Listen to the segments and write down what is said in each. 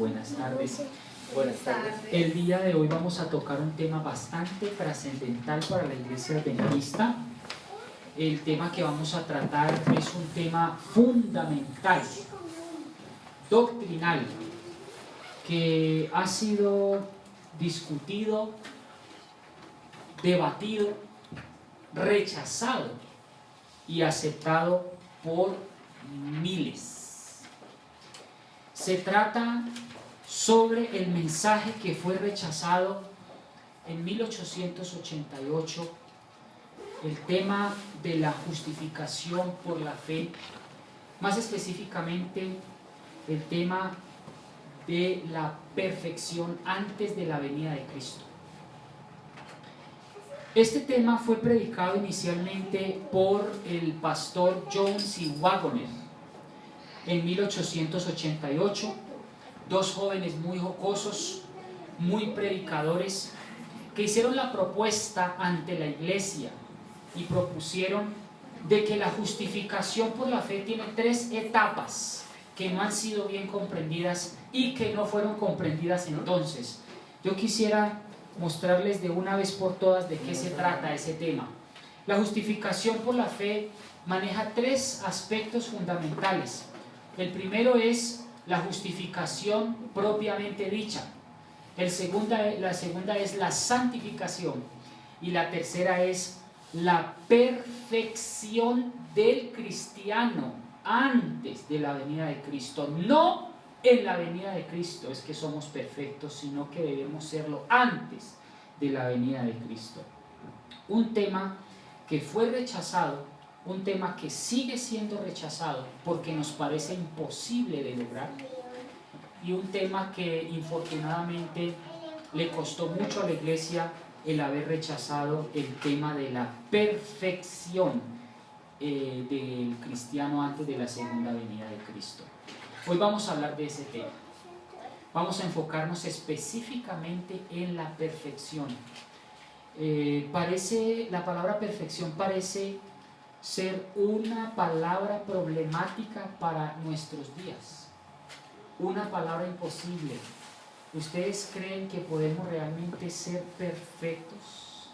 Buenas tardes. Buenas tardes. El día de hoy vamos a tocar un tema bastante trascendental para la Iglesia Adventista. El tema que vamos a tratar es un tema fundamental, doctrinal, que ha sido discutido, debatido, rechazado y aceptado por miles. Se trata sobre el mensaje que fue rechazado en 1888, el tema de la justificación por la fe, más específicamente el tema de la perfección antes de la venida de Cristo. Este tema fue predicado inicialmente por el pastor John C. Waggoner en 1888, dos jóvenes muy jocosos, muy predicadores, que hicieron la propuesta ante la iglesia y propusieron de que la justificación por la fe tiene tres etapas que no han sido bien comprendidas y que no fueron comprendidas entonces. Yo quisiera mostrarles de una vez por todas de qué se trata ese tema. La justificación por la fe maneja tres aspectos fundamentales. El primero es la justificación propiamente dicha. La segunda es la santificación. Y la tercera es la perfección del cristiano antes de la venida de Cristo. No en la venida de Cristo es que somos perfectos, sino que debemos serlo antes de la venida de Cristo. Un tema que fue rechazado, un tema que sigue siendo rechazado porque nos parece imposible de lograr, y un tema que infortunadamente le costó mucho a la iglesia el haber rechazado el tema de la perfección del cristiano antes de la segunda venida de Cristo. Hoy vamos a hablar de ese tema. Vamos a enfocarnos específicamente en la perfección. La palabra perfección parece ser una palabra problemática para nuestros días, una palabra imposible. ¿Ustedes creen que podemos realmente ser perfectos?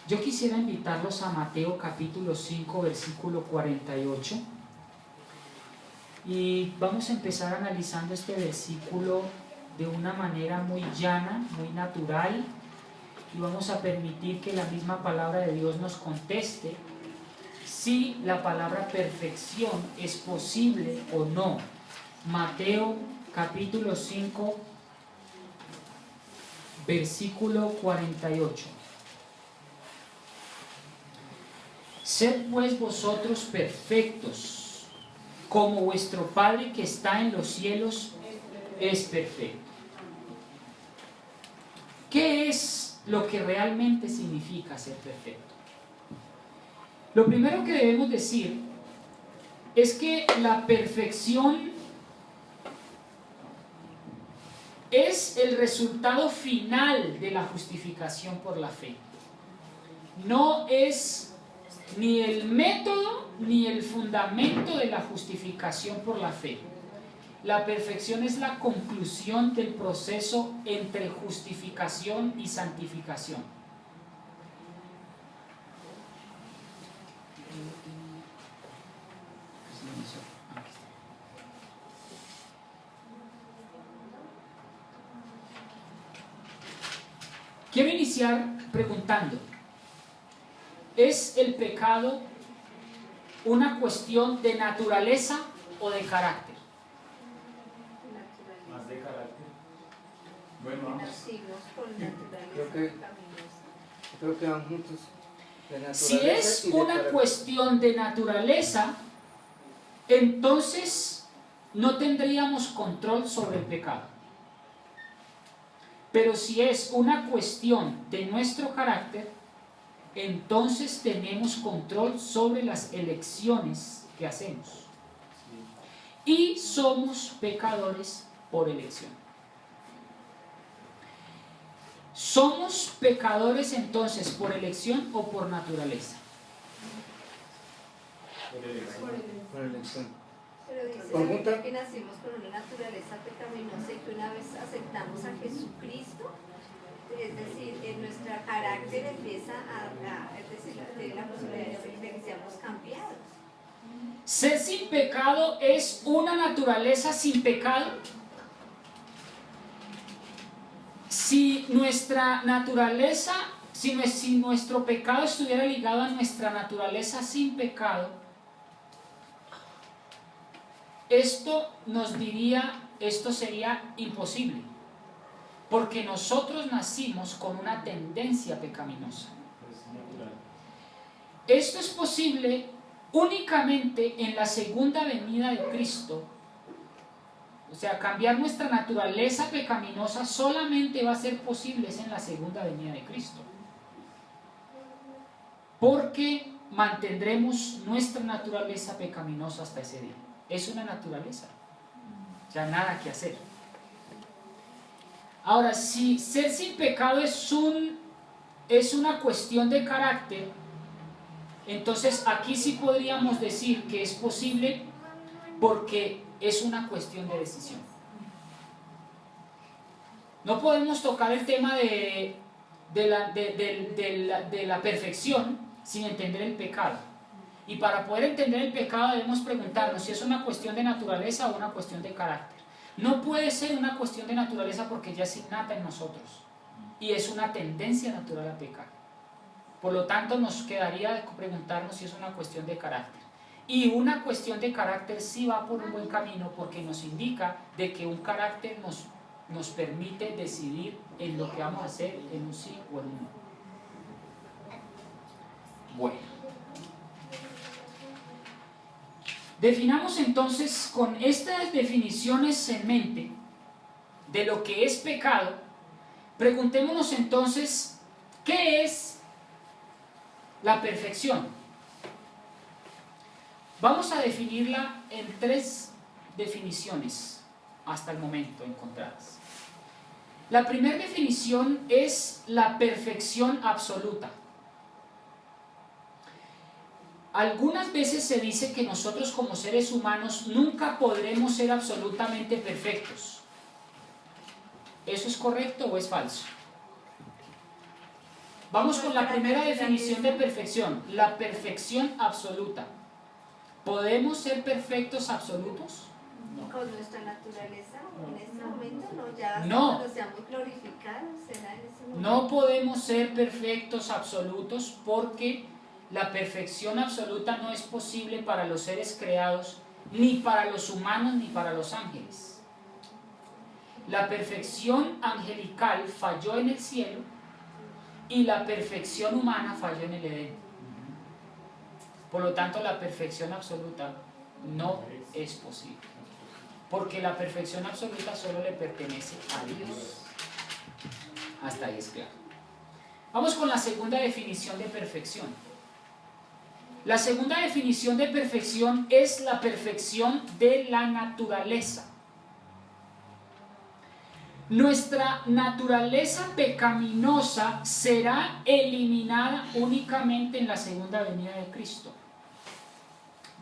Yo quisiera invitarlos a Mateo capítulo 5, versículo 48. Y vamos a empezar analizando este versículo de una manera muy llana, muy natural, y vamos a permitir que la misma palabra de Dios nos conteste si la palabra perfección es posible o no. Mateo capítulo 5, versículo 48. Sed pues vosotros perfectos, como vuestro Padre que está en los cielos es perfecto. ¿Qué es lo que realmente significa ser perfecto? Lo primero que debemos decir es que la perfección es el resultado final de la justificación por la fe. No es ni el método ni el fundamento de la justificación por la fe. La perfección es la conclusión del proceso entre justificación y santificación. Quiero iniciar preguntando: ¿es el pecado una cuestión de naturaleza o de carácter? Más de carácter. Bueno, vamos. Creo que van juntos. Si es una cuestión de naturaleza, entonces no tendríamos control sobre el pecado. Pero si es una cuestión de nuestro carácter, entonces tenemos control sobre las elecciones que hacemos. Y somos pecadores por elección. ¿Somos pecadores entonces por elección o por naturaleza? Por elección. Por elección. Pero dice Conjunta. que nacimos con una naturaleza pecaminosa y que una vez aceptamos a Jesucristo, es decir, en nuestro carácter empieza es decir, tener la posibilidad de que seamos cambiados. Ser sin pecado es una naturaleza sin pecado. Si nuestra naturaleza, si nuestro pecado estuviera ligado a nuestra naturaleza sin pecado, esto sería imposible, porque nosotros nacimos con una tendencia pecaminosa. Es natural. Esto es posible únicamente en la segunda venida de Cristo. O sea, cambiar nuestra naturaleza pecaminosa solamente va a ser posible en la segunda venida de Cristo. Porque mantendremos nuestra naturaleza pecaminosa hasta ese día. Es una naturaleza. Ya nada que hacer. Ahora, si ser sin pecado es una cuestión de carácter, entonces aquí sí podríamos decir que es posible porque es una cuestión de decisión. No podemos tocar el tema de la perfección sin entender el pecado. Y para poder entender el pecado debemos preguntarnos si es una cuestión de naturaleza o una cuestión de carácter. No puede ser una cuestión de naturaleza porque ya es innata en nosotros y es una tendencia natural a pecar. Por lo tanto, nos quedaría preguntarnos si es una cuestión de carácter. Y una cuestión de carácter sí va por un buen camino porque nos indica de que un carácter nos permite decidir en lo que vamos a hacer, en un sí o en un no. Bueno. Definamos entonces con estas definiciones en mente de lo que es pecado, preguntémonos entonces, ¿qué es la perfección? Vamos a definirla en 3 definiciones hasta el momento encontradas. La primera definición es la perfección absoluta. Algunas veces se dice que nosotros como seres humanos nunca podremos ser absolutamente perfectos. ¿Eso es correcto o es falso? Vamos con la primera definición de perfección, la perfección absoluta. ¿Podemos ser perfectos absolutos? Con nuestra naturaleza, en este momento no, ya No. cuando seamos glorificados será en ese momento. No podemos ser perfectos absolutos porque la perfección absoluta no es posible para los seres creados, ni para los humanos, ni para los ángeles. La perfección angelical falló en el cielo y la perfección humana falló en el Edén. Por lo tanto, la perfección absoluta no es posible, porque la perfección absoluta solo le pertenece a Dios. Hasta ahí es claro. Vamos con la segunda definición de perfección. La segunda definición de perfección es la perfección de la naturaleza. Nuestra naturaleza pecaminosa será eliminada únicamente en la segunda venida de Cristo,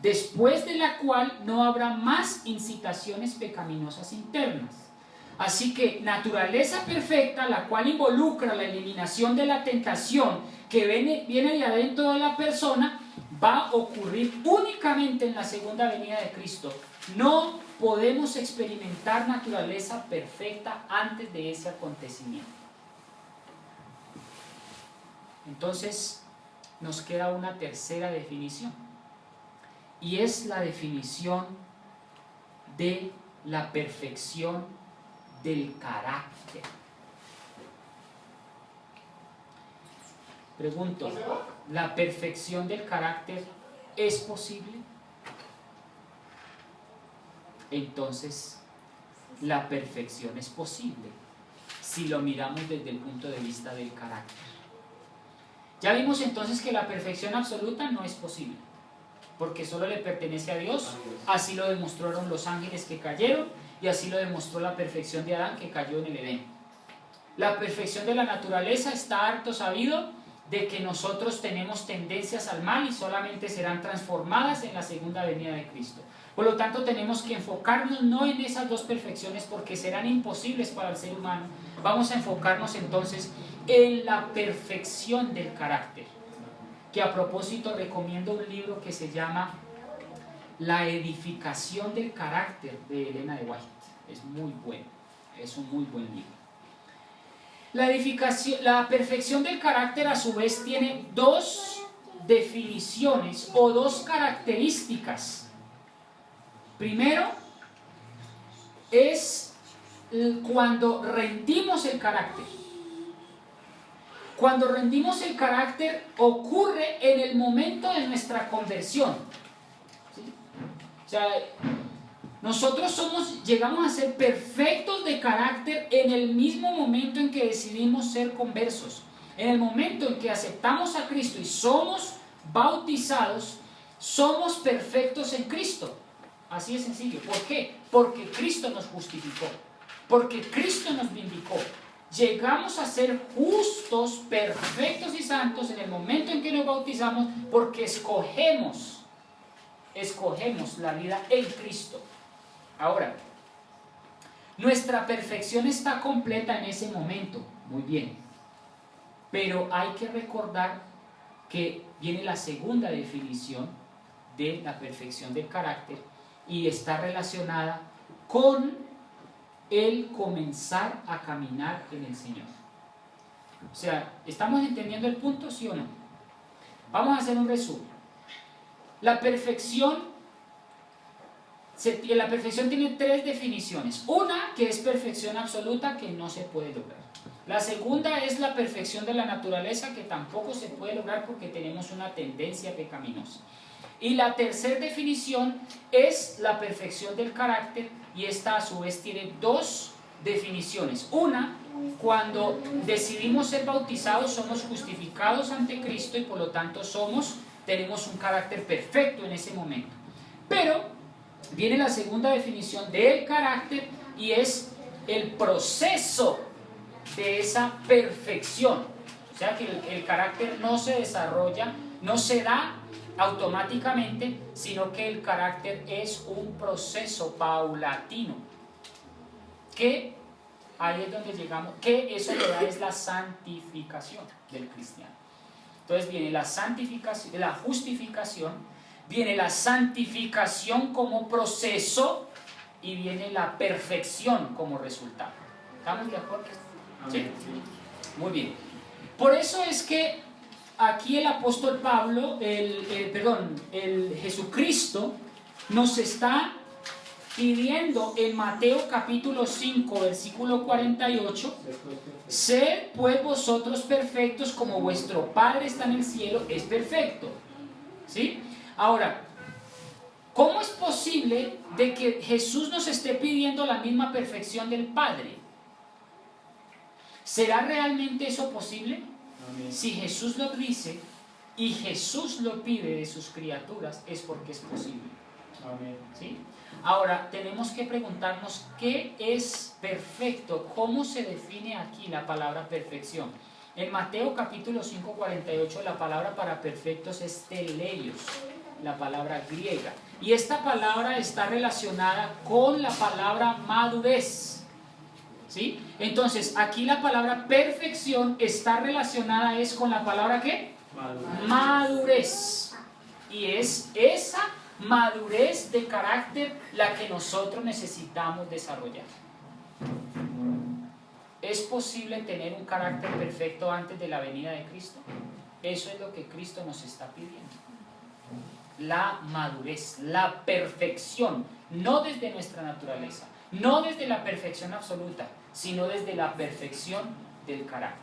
después de la cual no habrá más incitaciones pecaminosas internas. Así que naturaleza perfecta, la cual involucra la eliminación de la tentación que viene de adentro de la persona, va a ocurrir únicamente en la segunda venida de Cristo. No podemos experimentar naturaleza perfecta antes de ese acontecimiento. Entonces, nos queda una tercera definición, y es la definición de la perfección del carácter. Pregunto, ¿la perfección del carácter es posible? Entonces, la perfección es posible si lo miramos desde el punto de vista del carácter. Ya vimos entonces que la perfección absoluta no es posible, porque solo le pertenece a Dios. Así lo demostraron los ángeles que cayeron, y así lo demostró la perfección de Adán, que cayó en el Edén. La perfección de la naturaleza está harto sabido de que nosotros tenemos tendencias al mal y solamente serán transformadas en la segunda venida de Cristo. Por lo tanto, tenemos que enfocarnos no en esas dos perfecciones porque serán imposibles para el ser humano. Vamos a enfocarnos entonces en la perfección del carácter. Que a propósito recomiendo un libro que se llama La edificación del carácter de Elena de White. Es muy bueno, es un muy buen libro. La perfección del carácter a su vez tiene dos definiciones o dos características. Primero, es cuando rendimos el carácter. Cuando rendimos el carácter ocurre en el momento de nuestra conversión. ¿Sí? O sea, nosotros llegamos a ser perfectos de carácter en el mismo momento en que decidimos ser conversos. En el momento en que aceptamos a Cristo y somos bautizados, somos perfectos en Cristo. Así de sencillo. ¿Por qué? Porque Cristo nos justificó. Porque Cristo nos vindicó. Llegamos a ser justos, perfectos y santos en el momento en que nos bautizamos porque escogemos la vida en Cristo. Ahora, nuestra perfección está completa en ese momento. Muy bien. Pero hay que recordar que viene la segunda definición de la perfección del carácter y está relacionada con el comenzar a caminar en el Señor. O sea, ¿estamos entendiendo el punto, sí o no? Vamos a hacer un resumen. La perfección tiene tres definiciones. Una, que es perfección absoluta, que no se puede lograr. La segunda es la perfección de la naturaleza, que tampoco se puede lograr porque tenemos una tendencia pecaminosa. Y la tercera definición es la perfección del carácter, y esta a su vez tiene dos definiciones. Una, cuando decidimos ser bautizados somos justificados ante Cristo y por lo tanto tenemos un carácter perfecto en ese momento. Pero viene la segunda definición del carácter y es el proceso de esa perfección. O sea que el carácter no se desarrolla, no se da automáticamente, sino que el carácter es un proceso paulatino, que ahí es donde llegamos, que eso le da es la santificación del cristiano. Entonces viene la santificación, la justificación, viene la santificación como proceso y viene la perfección como resultado. ¿Estamos de acuerdo? ¿Sí? Muy bien. Por eso es que aquí el apóstol Pablo, el Jesucristo nos está pidiendo en Mateo capítulo 5, versículo 48, sed pues vosotros perfectos como vuestro Padre está en el cielo, es perfecto. ¿Sí? Ahora, ¿cómo es posible de que Jesús nos esté pidiendo la misma perfección del Padre? ¿Será realmente eso posible? Amén. Si Jesús lo dice y Jesús lo pide de sus criaturas, es porque es posible. Amén. ¿Sí? Ahora, tenemos que preguntarnos qué es perfecto, cómo se define aquí la palabra perfección. En Mateo capítulo 5, 48, la palabra para perfectos es teleios, la palabra griega. Y esta palabra está relacionada con la palabra madurez. ¿Sí? Entonces, aquí la palabra perfección está relacionada con la palabra ¿qué? Madurez. Y es esa madurez de carácter la que nosotros necesitamos desarrollar. ¿Es posible tener un carácter perfecto antes de la venida de Cristo? Eso es lo que Cristo nos está pidiendo. La madurez, la perfección, no desde nuestra naturaleza, no desde la perfección absoluta, sino desde la perfección del carácter.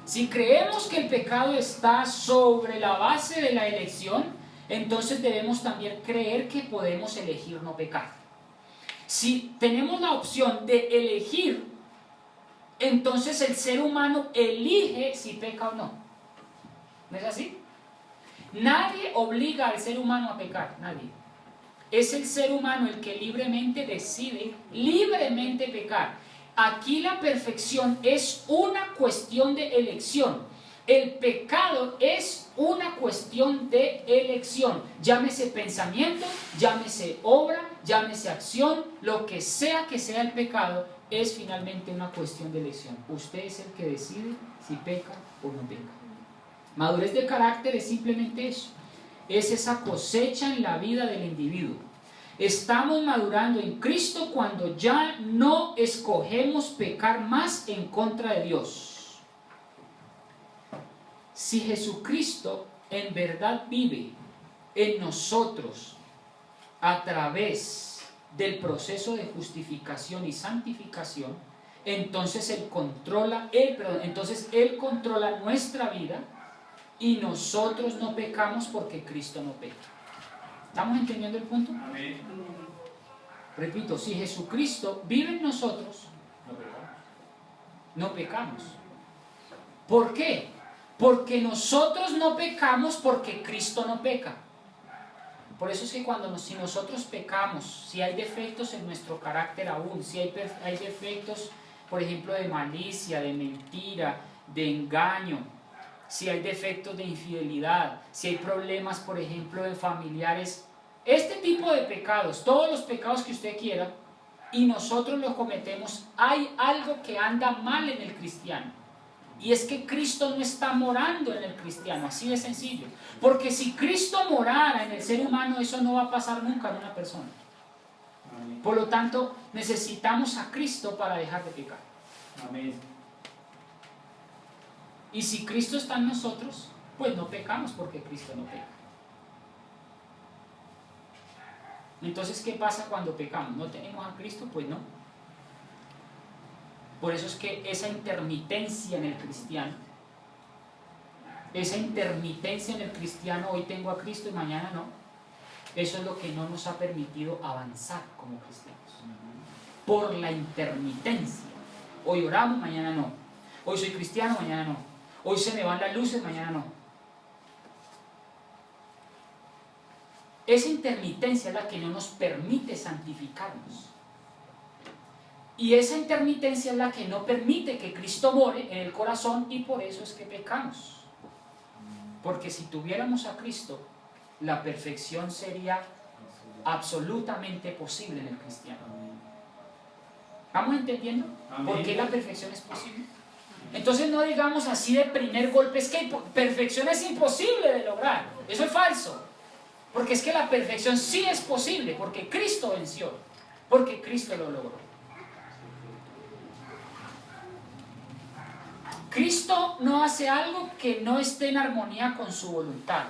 Si creemos que el pecado está sobre la base de la elección, entonces debemos también creer que podemos elegir no pecar. Si tenemos la opción de elegir, entonces el ser humano elige si peca o no. ¿No es así? Nadie obliga al ser humano a pecar, nadie. Es el ser humano el que libremente decide, libremente pecar. Aquí la perfección es una cuestión de elección. El pecado es una cuestión de elección. Llámese pensamiento, llámese obra, llámese acción, lo que sea el pecado, es finalmente una cuestión de elección. Usted es el que decide si peca o no peca. Madurez de carácter es simplemente eso. Es esa cosecha en la vida del individuo. Estamos madurando en Cristo cuando ya no escogemos pecar más en contra de Dios. Si Jesucristo en verdad vive en nosotros a través del proceso de justificación y santificación, entonces Él controla nuestra vida y nosotros no pecamos porque Cristo no peca. ¿Estamos entendiendo el punto? Amén. Repito, si Jesucristo vive en nosotros, No pecamos. no pecamos. ¿Por qué? Porque nosotros no pecamos porque Cristo no peca. Por eso es que si nosotros pecamos, si hay defectos en nuestro carácter aún, si hay defectos, por ejemplo, de malicia, de mentira, de engaño, si hay defectos de infidelidad, si hay problemas, por ejemplo, de familiares, este tipo de pecados, todos los pecados que usted quiera, y nosotros los cometemos, hay algo que anda mal en el cristiano. Y es que Cristo no está morando en el cristiano, así de sencillo. Porque si Cristo morara en el ser humano, eso no va a pasar nunca en una persona. Amén. Por lo tanto, necesitamos a Cristo para dejar de pecar. Amén. Y si Cristo está en nosotros, pues no pecamos porque Cristo no peca. Entonces, ¿qué pasa cuando pecamos? ¿No tenemos a Cristo? Pues no. Por eso es que esa intermitencia en el cristiano, hoy tengo a Cristo y mañana no, eso es lo que no nos ha permitido avanzar como cristianos. Por la intermitencia. Hoy oramos, mañana no. Hoy soy cristiano, mañana no. Hoy se me van las luces, mañana no. Esa intermitencia es la que no nos permite santificarnos. Y esa intermitencia es la que no permite que Cristo more en el corazón, y por eso es que pecamos. Porque si tuviéramos a Cristo, la perfección sería absolutamente posible en el cristiano. ¿Estamos entendiendo? ¿Por qué la perfección es posible? Entonces no digamos así de primer golpe, es que perfección es imposible de lograr. Eso es falso. Porque es que la perfección sí es posible, porque Cristo venció, porque Cristo lo logró. Cristo no hace algo que no esté en armonía con su voluntad.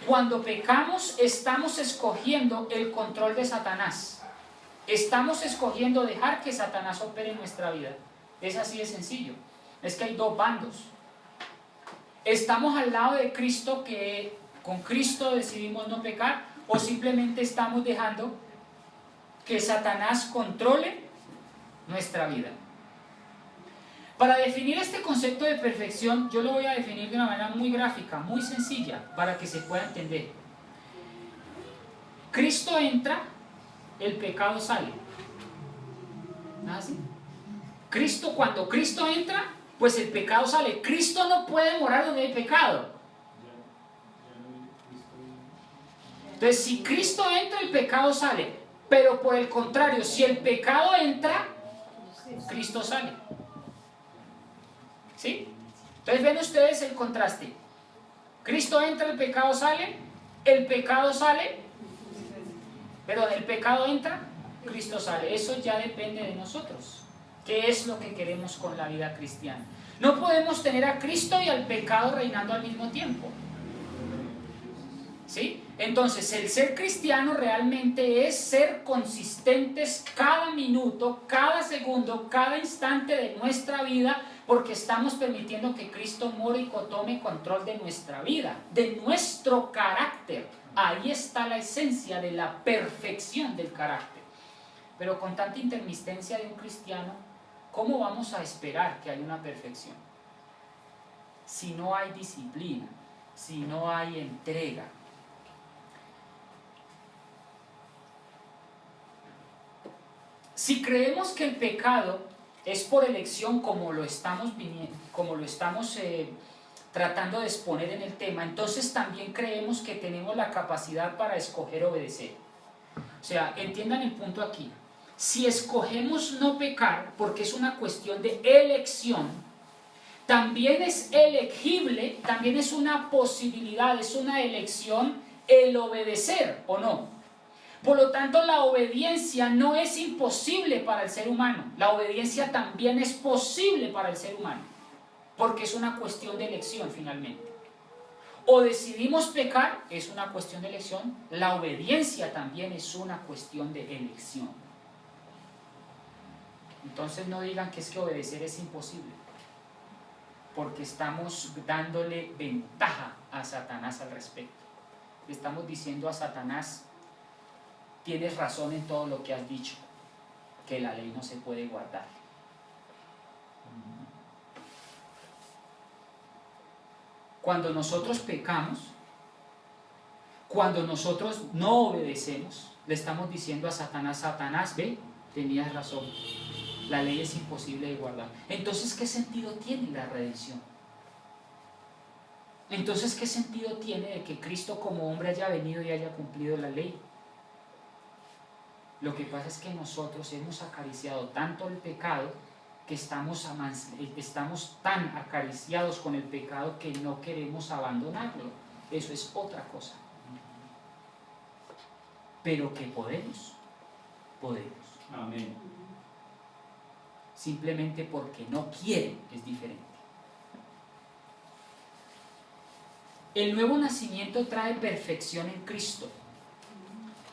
Cuando pecamos, estamos escogiendo el control de Satanás. Estamos escogiendo dejar que Satanás opere en nuestra vida. Es así de sencillo. Es que hay dos bandos. Estamos al lado de Cristo, que con Cristo decidimos no pecar, o simplemente estamos dejando que Satanás controle nuestra vida. Para definir este concepto de perfección, yo lo voy a definir de una manera muy gráfica, muy sencilla, para que se pueda entender. Cristo entra, el pecado sale. ¿No es así? Cuando Cristo entra, pues el pecado sale. Cristo no puede morar donde hay pecado. Entonces, si Cristo entra, el pecado sale. Pero por el contrario, si el pecado entra, Cristo sale. ¿Sí? Entonces ven ustedes el contraste. Cristo entra, el pecado sale, pero el pecado entra, Cristo sale. Eso ya depende de nosotros. ¿Qué es lo que queremos con la vida cristiana? No podemos tener a Cristo y al pecado reinando al mismo tiempo. ¿Sí? Entonces, el ser cristiano realmente es ser consistentes cada minuto, cada segundo, cada instante de nuestra vida, porque estamos permitiendo que Cristo more y tome control de nuestra vida, de nuestro carácter. Ahí está la esencia de la perfección del carácter. Pero con tanta intermitencia de un cristiano, ¿cómo vamos a esperar que haya una perfección? Si no hay disciplina, si no hay entrega. Si creemos que el pecado es por elección, como lo estamos tratando de exponer en el tema, entonces también creemos que tenemos la capacidad para escoger obedecer. O sea, entiendan el punto aquí. Si escogemos no pecar, porque es una cuestión de elección, también es elegible, también es una posibilidad, es una elección el obedecer o no. Por lo tanto, la obediencia no es imposible para el ser humano. La obediencia también es posible para el ser humano, porque es una cuestión de elección finalmente. O decidimos pecar, es una cuestión de elección. La obediencia también es una cuestión de elección. Entonces no digan que es que obedecer es imposible, porque estamos dándole ventaja a Satanás al respecto. Le estamos diciendo a Satanás: tienes razón en todo lo que has dicho, que la ley no se puede guardar. Cuando nosotros pecamos, cuando nosotros no obedecemos, le estamos diciendo a Satanás: Satanás, ve, tenías razón, la ley es imposible de guardar. Entonces, ¿qué sentido tiene la redención? Entonces, ¿qué sentido tiene de que Cristo como hombre haya venido y haya cumplido la ley? Lo que pasa es que nosotros hemos acariciado tanto el pecado que estamos tan acariciados con el pecado que no queremos abandonarlo. Eso es otra cosa. Pero que podemos. Amén. Simplemente porque no quieren es diferente. El nuevo nacimiento trae perfección en Cristo,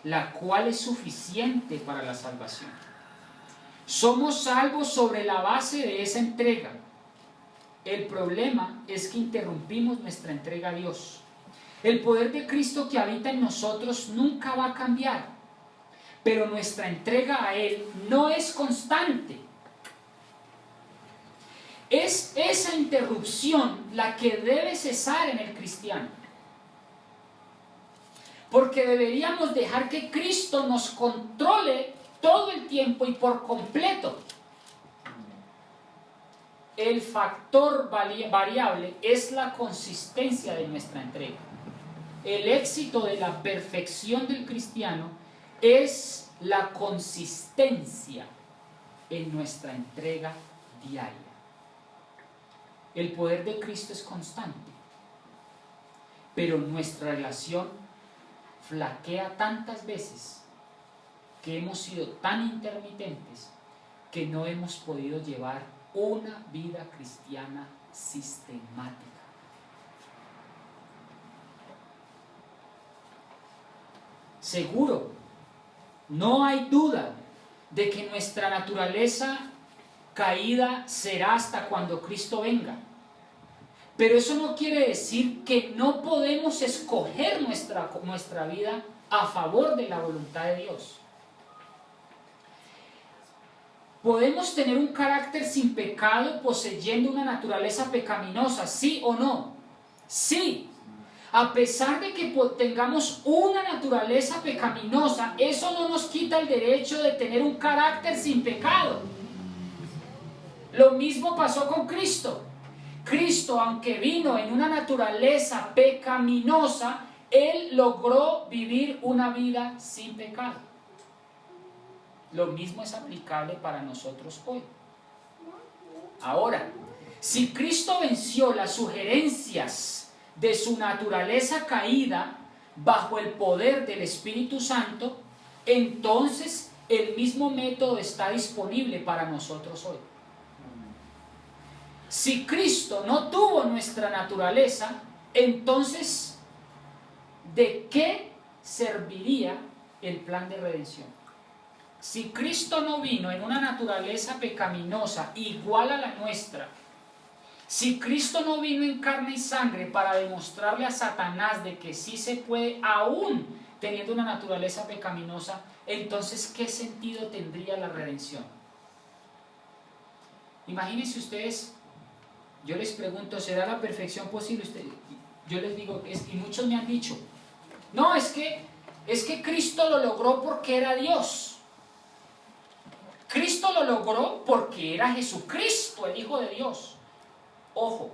la cual es suficiente para la salvación. Somos salvos sobre la base de esa entrega. El problema es que interrumpimos nuestra entrega a Dios. El poder de Cristo que habita en nosotros nunca va a cambiar, pero nuestra entrega a Él no es constante. Es esa interrupción la que debe cesar en el cristiano. Porque deberíamos dejar que Cristo nos controle todo el tiempo y por completo. El factor variable es la consistencia de nuestra entrega. El éxito de la perfección del cristiano es la consistencia en nuestra entrega diaria. El poder de Cristo es constante, pero nuestra relación flaquea tantas veces que hemos sido tan intermitentes que no hemos podido llevar una vida cristiana sistemática. Seguro, no hay duda de que nuestra naturaleza caída será hasta cuando Cristo venga. Pero eso no quiere decir que no podemos escoger nuestra vida a favor de la voluntad de Dios. ¿Podemos tener un carácter sin pecado poseyendo una naturaleza pecaminosa? ¿Sí o no? Sí. A pesar de que tengamos una naturaleza pecaminosa, eso no nos quita el derecho de tener un carácter sin pecado. Lo mismo pasó con Cristo. Cristo, aunque vino en una naturaleza pecaminosa, Él logró vivir una vida sin pecado. Lo mismo es aplicable para nosotros hoy. Ahora, si Cristo venció las sugerencias de su naturaleza caída bajo el poder del Espíritu Santo, entonces el mismo método está disponible para nosotros hoy. Si Cristo no tuvo nuestra naturaleza, entonces, ¿de qué serviría el plan de redención? Si Cristo no vino en una naturaleza pecaminosa igual a la nuestra, si Cristo no vino en carne y sangre para demostrarle a Satanás de que sí se puede, aún teniendo una naturaleza pecaminosa, entonces, ¿qué sentido tendría la redención? Imagínense ustedes. Yo les pregunto, ¿será la perfección posible? Yo les digo, y muchos me han dicho, no, es que Cristo lo logró porque era Dios. Cristo lo logró porque era Jesucristo, el Hijo de Dios. Ojo,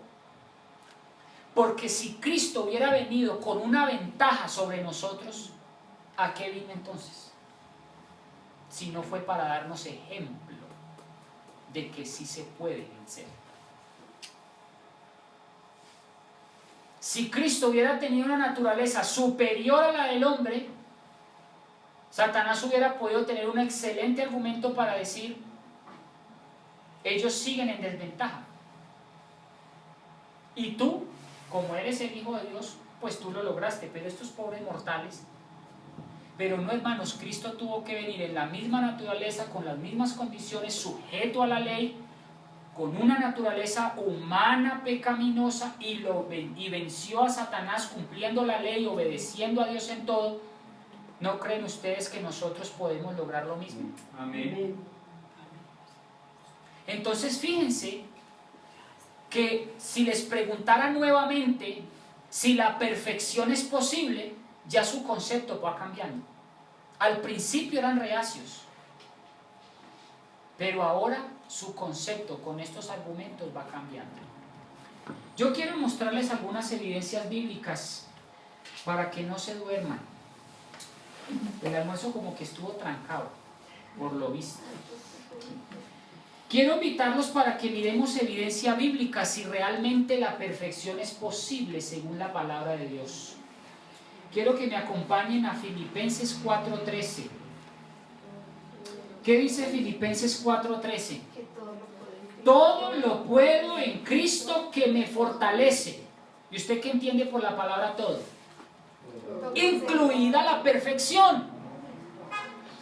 Porque si Cristo hubiera venido con una ventaja sobre nosotros, ¿a qué vino entonces? Si no fue para darnos ejemplo de que sí se puede vencer. Si Cristo hubiera tenido una naturaleza superior a la del hombre, Satanás hubiera podido tener un excelente argumento para decir: ellos siguen en desventaja. Y tú, como eres el Hijo de Dios, pues tú lo lograste, pero estos pobres mortales. Pero no, hermanos, Cristo tuvo que venir en la misma naturaleza, con las mismas condiciones, sujeto a la ley, con una naturaleza humana pecaminosa, y venció a Satanás cumpliendo la ley, obedeciendo a Dios en todo. ¿No creen ustedes que nosotros podemos lograr lo mismo? Amén. Entonces fíjense que si les preguntara nuevamente si la perfección es posible, ya su concepto va cambiando. Al principio eran reacios, pero ahora su concepto con estos argumentos va cambiando. Yo quiero mostrarles algunas evidencias bíblicas para que no se duerman. El almuerzo como que estuvo trancado, por lo visto. Quiero invitarlos para que miremos evidencia bíblica si realmente la perfección es posible según la palabra de Dios. Quiero que me acompañen a Filipenses 4:13. ¿Qué dice Filipenses 4:13? Todo lo puedo en Cristo que me fortalece. ¿Y usted qué entiende por la palabra todo? Incluida la perfección.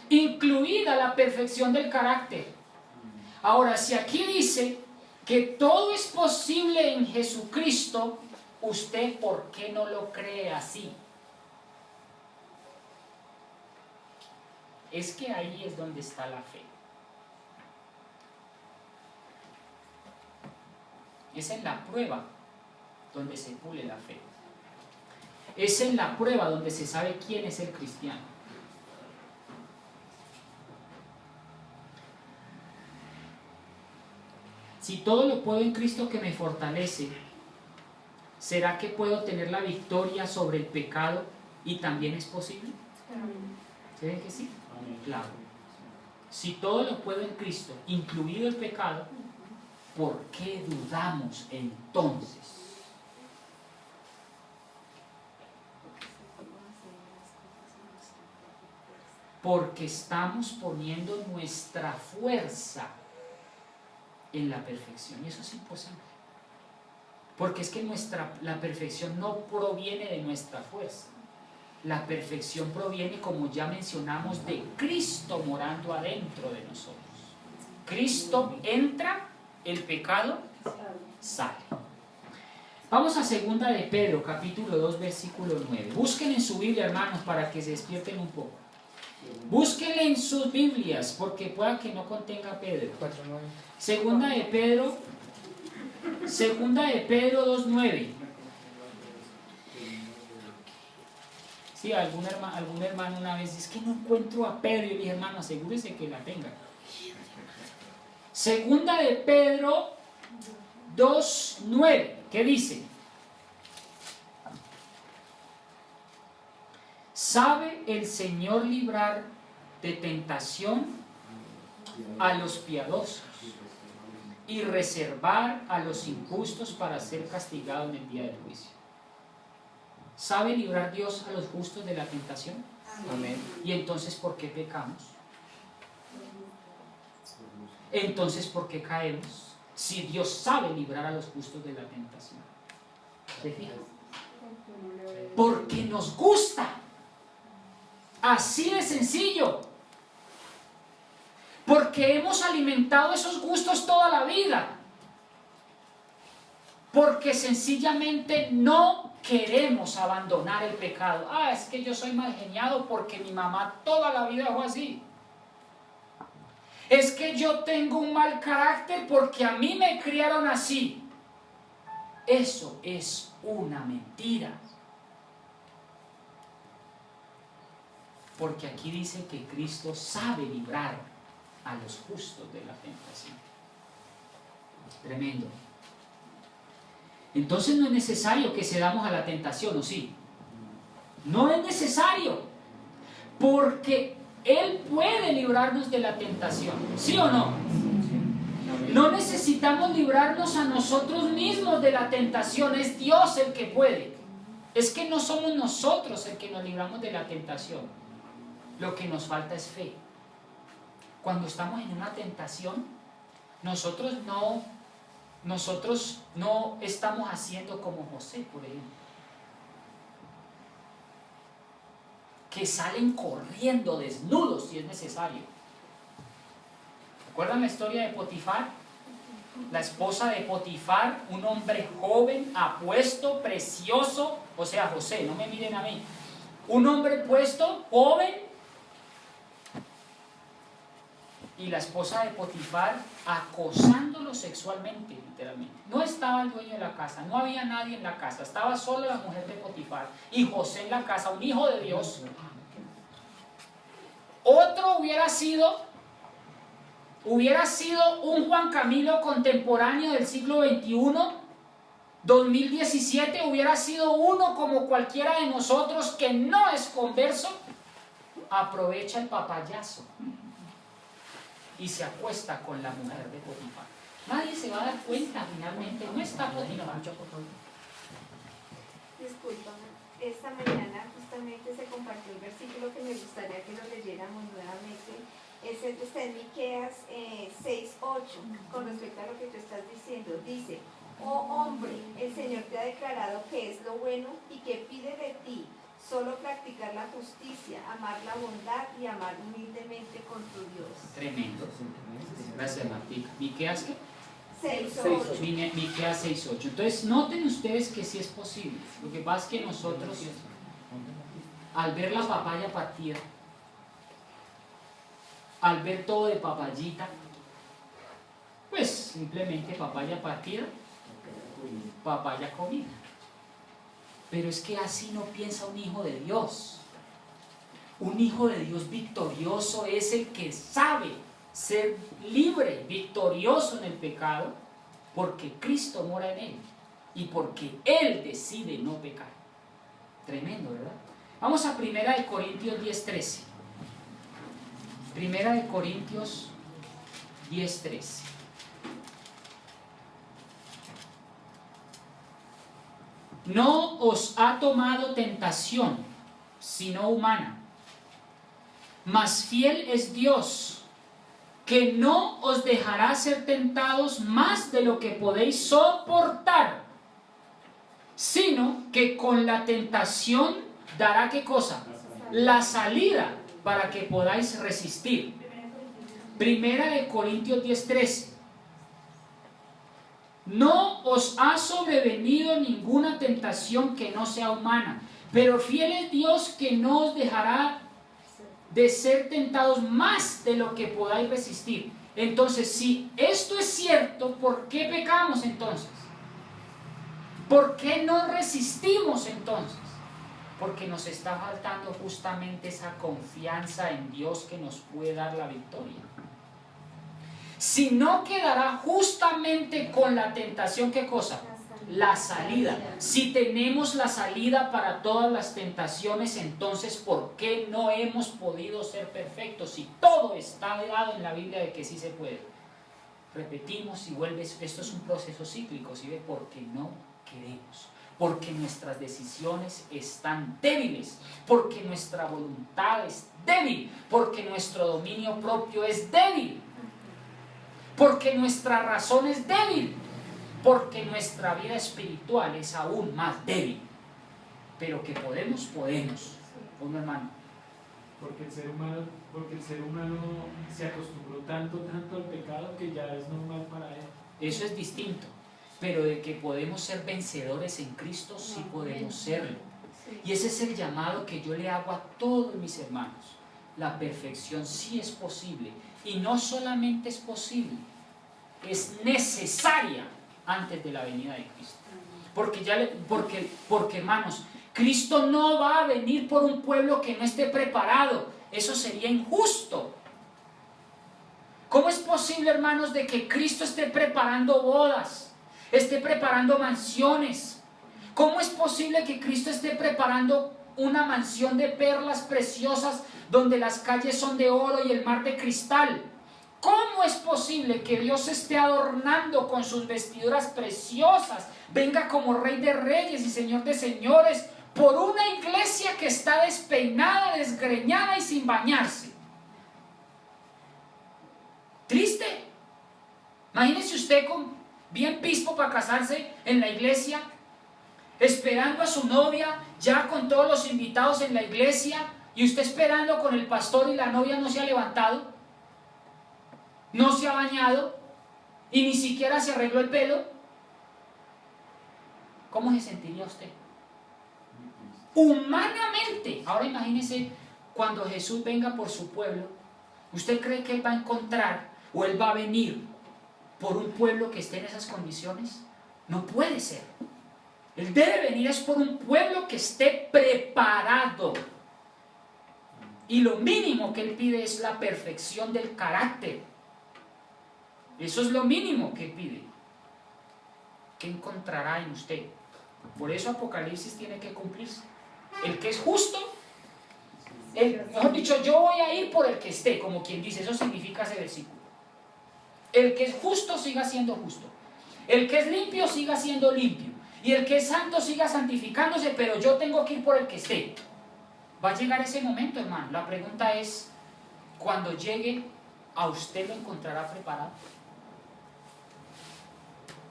Incluida la perfección del carácter. Ahora, si aquí dice que todo es posible en Jesucristo, ¿usted por qué no lo cree así? Es que ahí es donde está la fe. Es en la prueba donde se pule la fe. Es en la prueba donde se sabe quién es el cristiano. Si todo lo puedo en Cristo que me fortalece, ¿será que puedo tener la victoria sobre el pecado y también es posible? ¿Se ven que sí? Claro. Si todo lo puedo en Cristo, incluido el pecado, ¿por qué dudamos entonces? Porque estamos poniendo nuestra fuerza en la perfección, y eso es imposible. Porque es que la perfección no proviene de nuestra fuerza. La perfección proviene, como ya mencionamos, de Cristo morando adentro de nosotros. Cristo entra, el pecado sale. Vamos a 2 de Pedro, capítulo 2, versículo 9. Busquen en su Biblia, hermanos, para que se despierten un poco. Búsquenle en sus Biblias, porque pueda que no contenga Pedro. 2 de Pedro 2:9. Sí, algún hermano una vez dice: es que no encuentro a Pedro. Y le dije: hermano, asegúrese que la tenga. 2 de Pedro 2:9. ¿Qué dice? ¿Sabe el Señor librar de tentación a los piadosos y reservar a los injustos para ser castigados en el día del juicio? ¿Sabe librar Dios a los justos de la tentación? Amén. ¿Y entonces por qué pecamos? Entonces, ¿por qué caemos? Si Dios sabe librar a los justos de la tentación. ¿Se fijan? Porque nos gusta. Así de sencillo. Porque hemos alimentado esos gustos toda la vida. Porque sencillamente no queremos abandonar el pecado. Es que yo soy mal geniado porque mi mamá toda la vida fue así. Es que yo tengo un mal carácter porque a mí me criaron así. Eso es una mentira. Porque aquí dice que Cristo sabe librar a los justos de la tentación. Tremendo. Entonces no es necesario que cedamos a la tentación, ¿o sí? No es necesario, porque Él puede librarnos de la tentación, ¿sí o no? No necesitamos librarnos a nosotros mismos de la tentación, es Dios el que puede. Es que no somos nosotros el que nos libramos de la tentación. Lo que nos falta es fe. Cuando estamos en una tentación, nosotros no estamos haciendo como José, por ejemplo, que salen corriendo desnudos si es necesario. ¿Recuerdan la historia de Potifar? La esposa de Potifar, un hombre joven, apuesto, precioso, o sea, José, no me miren a mí, un hombre puesto, joven, y la esposa de Potifar acosándolo sexualmente, literalmente. No estaba el dueño de la casa, no había nadie en la casa, estaba solo la mujer de Potifar y José en la casa, un hijo de Dios. Otro hubiera sido un Juan Camilo contemporáneo del siglo XXI, 2017, hubiera sido uno como cualquiera de nosotros que no es converso, aprovecha el papayazo y se acuesta con la mujer de Potifar. Nadie se va a dar cuenta finalmente, no está Potifar. Discúlpame, esta mañana justamente se compartió un versículo que me gustaría que lo leyéramos nuevamente. Está en Miqueas 6:8, con respecto a lo que tú estás diciendo. Dice: oh hombre, el Señor te ha declarado que es lo bueno y que pide de ti solo practicar la justicia, amar la bondad y amar humildemente con tu Dios. Tremendo. Gracias, Martica. ¿Miqueas qué? 6:8. Miqueas 6:8. Entonces, noten ustedes que sí es posible. Lo que pasa es que nosotros, al ver la papaya partida, al ver todo de papayita, pues simplemente papaya partida, papaya comida. Pero es que así no piensa un hijo de Dios. Un hijo de Dios victorioso es el que sabe ser libre, victorioso en el pecado, porque Cristo mora en él y porque Él decide no pecar. Tremendo, ¿verdad? Vamos a 1 Corintios 10:13. 1 Corintios 10:13. No os ha tomado tentación, sino humana, mas fiel es Dios, que no os dejará ser tentados más de lo que podéis soportar, sino que con la tentación dará ¿qué cosa? La salida para que podáis resistir. 1 Corintios 10:13. No os ha sobrevenido ninguna tentación que no sea humana, pero fiel es Dios que no os dejará de ser tentados más de lo que podáis resistir. Entonces, si esto es cierto, ¿por qué pecamos entonces? ¿Por qué no resistimos entonces? Porque nos está faltando justamente esa confianza en Dios que nos puede dar la victoria. Si no, quedará justamente con la tentación, ¿qué cosa? La salida. Si tenemos la salida para todas las tentaciones, entonces ¿por qué no hemos podido ser perfectos? Si todo está dado en la Biblia de que sí se puede. Repetimos y vuelves, esto es un proceso cíclico, ¿sí ve? Porque no queremos, porque nuestras decisiones están débiles, porque nuestra voluntad es débil, porque nuestro dominio propio es débil, porque nuestra razón es débil, porque nuestra vida espiritual es aún más débil. Pero que podemos, ¿no, hermano? Porque el ser humano se acostumbró tanto al pecado que ya es normal para él. Eso es distinto. Pero de que podemos ser vencedores en Cristo, sí podemos serlo. Y ese es el llamado que yo le hago a todos mis hermanos. La perfección sí es posible. Y no solamente es posible, es necesaria antes de la venida de Cristo. Porque hermanos, Cristo no va a venir por un pueblo que no esté preparado. Eso sería injusto. ¿Cómo es posible, hermanos, de que Cristo esté preparando bodas, esté preparando mansiones. ¿Cómo es posible que Cristo esté preparando una mansión de perlas preciosas donde las calles son de oro y el mar de cristal? ¿Cómo es posible que Dios esté adornando con sus vestiduras preciosas, venga como Rey de Reyes y Señor de Señores, por una iglesia que está despeinada, desgreñada y sin bañarse? Triste. Imagínese usted con bien pispo para casarse en la iglesia, esperando a su novia, ya con todos los invitados en la iglesia, y usted esperando con el pastor y la novia no se ha levantado, no se ha bañado y ni siquiera se arregló el pelo. ¿Cómo se sentiría usted? Humanamente. Ahora imagínese cuando Jesús venga por su pueblo. ¿Usted cree que Él va a encontrar o Él va a venir por un pueblo que esté en esas condiciones? No puede ser. Él debe venir es por un pueblo que esté preparado. Y lo mínimo que Él pide es la perfección del carácter. Eso es lo mínimo que Él pide. ¿Qué encontrará en usted? Por eso Apocalipsis tiene que cumplirse. El que es justo, mejor dicho, yo voy a ir por el que esté, como quien dice, eso significa ese versículo. El que es justo siga siendo justo. El que es limpio siga siendo limpio. Y el que es santo siga santificándose, pero yo tengo que ir por el que esté. Va a llegar ese momento, hermano. La pregunta es, cuando llegue, ¿a usted lo encontrará preparado?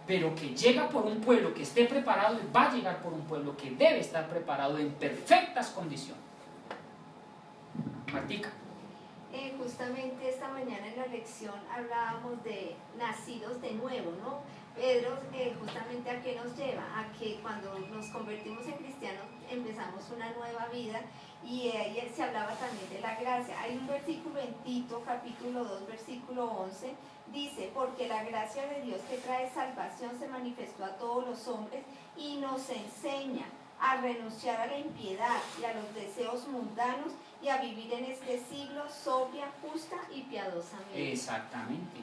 Pero que llega por un pueblo que esté preparado, va a llegar por un pueblo que debe estar preparado en perfectas condiciones. Martica. Justamente esta mañana en la lección hablábamos de nacidos de nuevo, ¿no? Pedro justamente a qué nos lleva, a que cuando nos convertimos en cristianos empezamos una nueva vida, y ahí se hablaba también de la gracia. Hay un versículo en Tito capítulo 2 versículo 11, dice: porque la gracia de Dios que trae salvación se manifestó a todos los hombres y nos enseña a renunciar a la impiedad y a los deseos mundanos y a vivir en este siglo sobria, justa y piadosamente. Exactamente.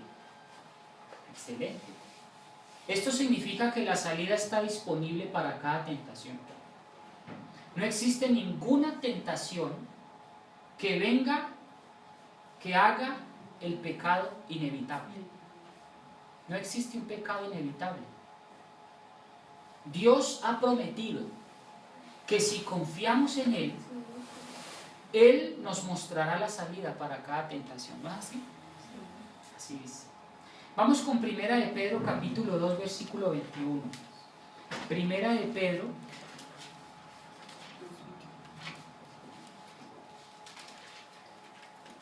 Excelente. Esto significa que la salida está disponible para cada tentación. No existe ninguna tentación que venga, que haga el pecado inevitable. No existe un pecado inevitable. Dios ha prometido que si confiamos en Él, Él nos mostrará la salida para cada tentación. ¿No es así? Así es. Vamos con Primera de Pedro capítulo 2 versículo 21. Primera de Pedro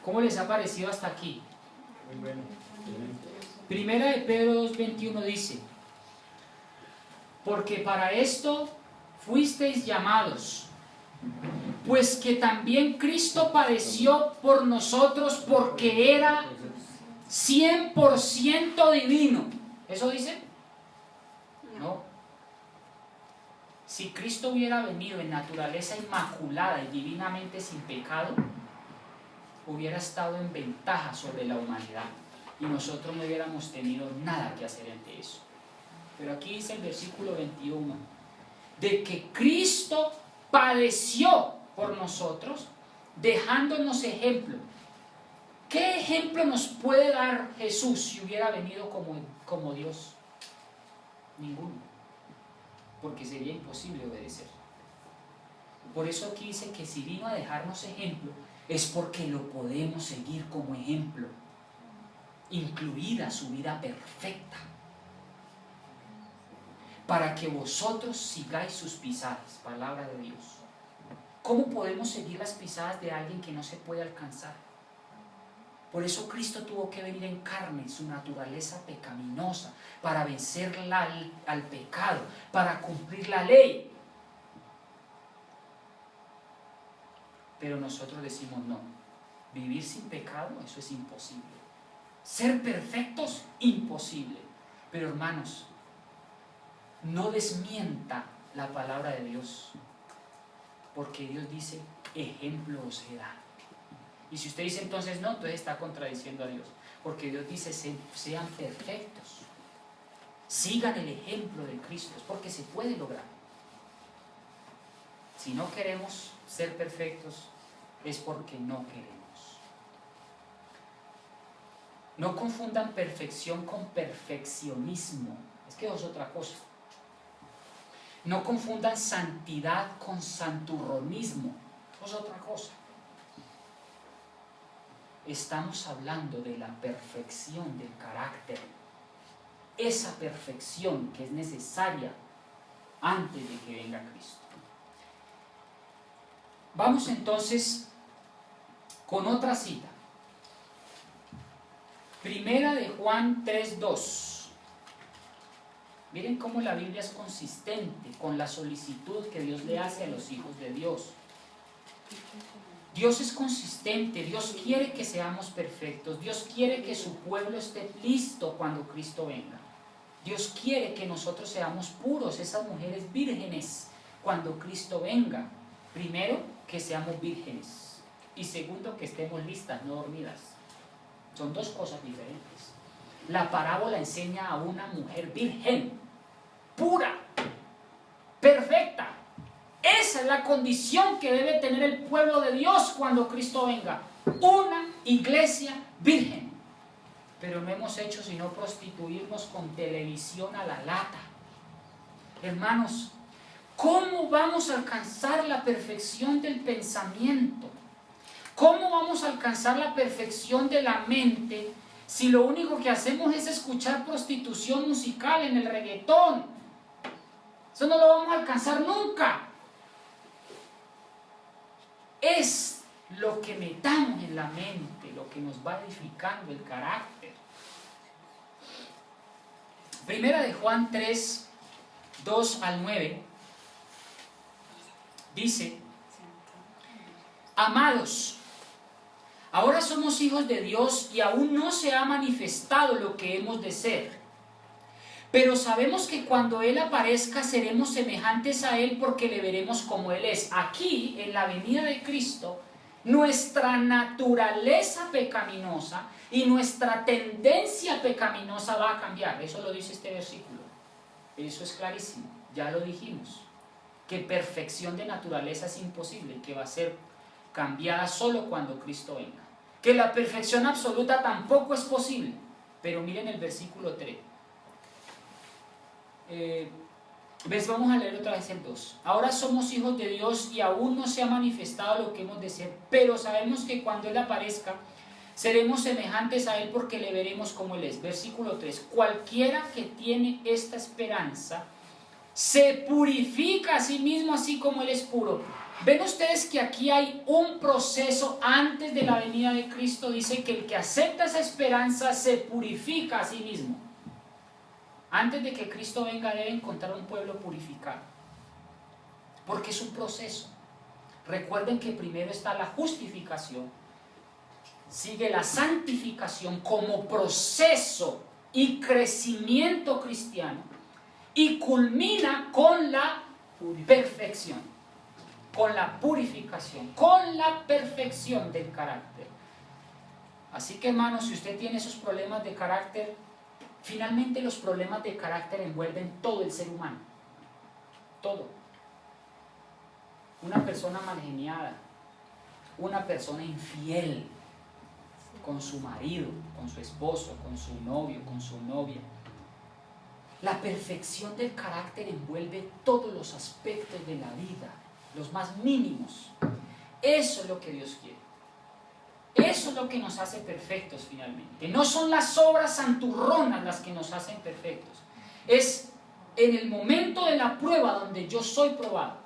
¿cómo les ha parecido hasta aquí? Muy bueno. Primera de Pedro 2:21 dice: porque para esto fuisteis llamados, pues que también Cristo padeció por nosotros, porque era 100% divino. ¿Eso dice? No. Si Cristo hubiera venido en naturaleza inmaculada y divinamente sin pecado, hubiera estado en ventaja sobre la humanidad y nosotros no hubiéramos tenido nada que hacer ante eso. Pero aquí dice el versículo 21, de que Cristo padeció por nosotros, dejándonos ejemplo. ¿Qué ejemplo nos puede dar Jesús si hubiera venido como Dios? Ninguno, porque sería imposible obedecer. Por eso aquí dice que si vino a dejarnos ejemplo, es porque lo podemos seguir como ejemplo, incluida su vida perfecta, para que vosotros sigáis sus pisadas. Palabra de Dios. ¿Cómo podemos seguir las pisadas de alguien que no se puede alcanzar? Por eso Cristo tuvo que venir en carne, su naturaleza pecaminosa, para vencer al pecado, para cumplir la ley. Pero nosotros decimos no, vivir sin pecado, eso es imposible. Ser perfectos, imposible. Pero hermanos, no desmienta la palabra de Dios, porque Dios dice, ejemplo os he dado. Y si usted dice entonces no, entonces está contradiciendo a Dios, porque Dios dice sean perfectos. sigan el ejemplo de Cristo, es porque se puede lograr. Si no queremos ser perfectos, es porque no queremos. No confundan perfección con perfeccionismo, es que es otra cosa. No confundan santidad con santurronismo, es otra cosa. Estamos hablando de la perfección del carácter, esa perfección que es necesaria antes de que venga Cristo. Vamos entonces con otra cita. Primera de Juan 3:2. Miren cómo la Biblia es consistente con la solicitud que Dios le hace a los hijos de Dios. Dios es consistente, Dios quiere que seamos perfectos, Dios quiere que su pueblo esté listo cuando Cristo venga. Dios quiere que nosotros seamos puros, esas mujeres vírgenes, cuando Cristo venga. Primero, que seamos vírgenes. Y segundo, que estemos listas, no dormidas. Son dos cosas diferentes. La parábola enseña a una mujer virgen, pura, perfecta. Esa es la condición que debe tener el pueblo de Dios cuando Cristo venga. Una iglesia virgen. Pero no hemos hecho sino prostituirnos con televisión a la lata. Hermanos, ¿cómo vamos a alcanzar la perfección del pensamiento? ¿Cómo vamos a alcanzar la perfección de la mente si lo único que hacemos es escuchar prostitución musical en el reggaetón? Eso no lo vamos a alcanzar nunca. Es lo que metamos en la mente, lo que nos va edificando el carácter. Primera de Juan 3, 2 al 9, dice: amados, ahora somos hijos de Dios y aún no se ha manifestado lo que hemos de ser. Pero sabemos que cuando Él aparezca seremos semejantes a Él porque le veremos como Él es. Aquí, en la venida de Cristo, nuestra naturaleza pecaminosa y nuestra tendencia pecaminosa va a cambiar. Eso lo dice este versículo. Eso es clarísimo. Ya lo dijimos. Que perfección de naturaleza es imposible, que va a ser cambiada solo cuando Cristo venga. Que la perfección absoluta tampoco es posible. Pero miren el versículo 3. Vamos a leer otra vez el 2. Ahora somos hijos de Dios y aún no se ha manifestado lo que hemos de ser, pero sabemos que cuando Él aparezca seremos semejantes a Él porque le veremos como Él es. Versículo 3. Cualquiera que tiene esta esperanza se purifica a sí mismo así como Él es puro. Ven ustedes que aquí hay un proceso antes de la venida de Cristo. Dice que el que acepta esa esperanza se purifica a sí mismo. Antes de que Cristo venga debe encontrar un pueblo purificado, porque es un proceso. Recuerden que primero está la justificación, sigue la santificación como proceso y crecimiento cristiano, y culmina con la perfección, con la purificación, con la perfección del carácter. Así que, hermanos, si usted tiene esos problemas de carácter, finalmente los problemas de carácter envuelven todo el ser humano, todo. Una persona malgeniada, una persona infiel con su marido, con su esposo, con su novio, con su novia. La perfección del carácter envuelve todos los aspectos de la vida, los más mínimos. Eso es lo que Dios quiere. Eso es lo que nos hace perfectos finalmente. No son las obras santurronas las que nos hacen perfectos. Es en el momento de la prueba donde yo soy probado.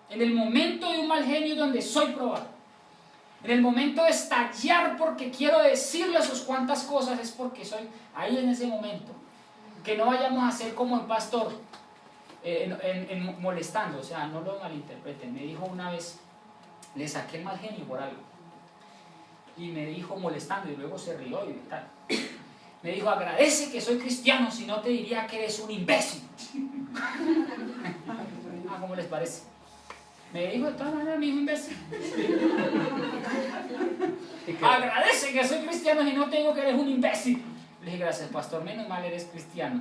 En el momento de un mal genio donde soy probado. En el momento de estallar porque quiero decirle sus cuantas cosas es porque soy ahí en ese momento. Que no vayamos a ser como el pastor molestando. O sea, no lo malinterpreten. Me dijo una vez, le saqué el mal genio por algo. Y me dijo molestando y luego se rió y tal. Me dijo: agradece que soy cristiano, si no te diría que eres un imbécil. ¿Cómo les parece? Me dijo de todas maneras, mi hijo imbécil. Agradece que soy cristiano, si no te digo que eres un imbécil. Le dije: gracias, pastor, menos mal eres cristiano.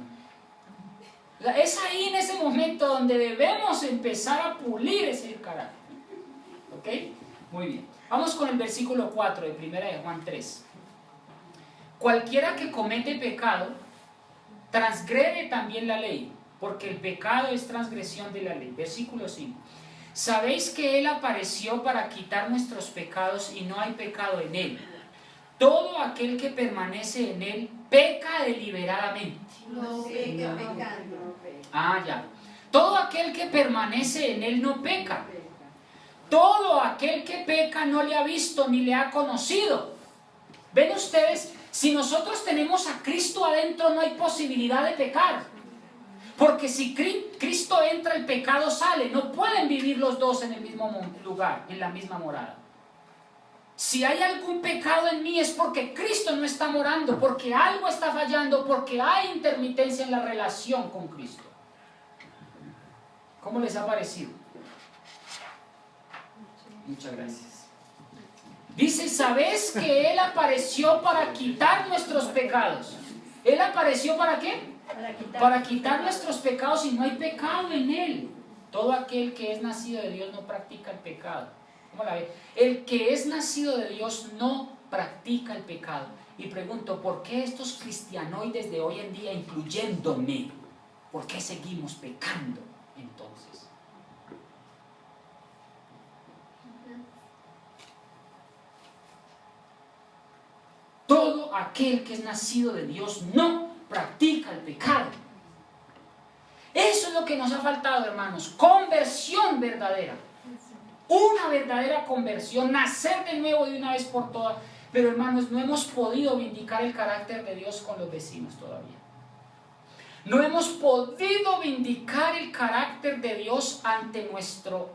Es ahí en ese momento donde debemos empezar a pulir ese carácter. ¿Ok? Muy bien. Vamos con el versículo 4 de 1 de Juan 3. Cualquiera que comete pecado, transgrede también la ley, porque el pecado es transgresión de la ley. Versículo 5. Sabéis que Él apareció para quitar nuestros pecados y no hay pecado en Él. Todo aquel que permanece en Él peca deliberadamente. No sigue pecando. Ya. Todo aquel que permanece en Él no peca. Todo aquel que peca no le ha visto ni le ha conocido. ¿Ven ustedes? Si nosotros tenemos a Cristo adentro, no hay posibilidad de pecar. Porque si Cristo entra, el pecado sale. No pueden vivir los dos en el mismo lugar, en la misma morada. Si hay algún pecado en mí es porque Cristo no está morando, porque algo está fallando, porque hay intermitencia en la relación con Cristo. ¿Cómo les ha parecido? Muchas gracias. Dice, ¿sabes que Él apareció para quitar nuestros pecados? ¿Él apareció para qué? Para quitar nuestros pecados y no hay pecado en Él. Todo aquel que es nacido de Dios no practica el pecado. ¿Cómo la ve? El que es nacido de Dios no practica el pecado. Y pregunto, ¿por qué estos cristianoides de hoy en día, incluyéndome, por qué seguimos pecando entonces? Todo aquel que es nacido de Dios no practica el pecado. Eso es lo que nos ha faltado, hermanos. Conversión verdadera. Una verdadera conversión, nacer de nuevo de una vez por todas. Pero hermanos, no hemos podido vindicar el carácter de Dios con los vecinos todavía. No hemos podido vindicar el carácter de Dios ante nuestro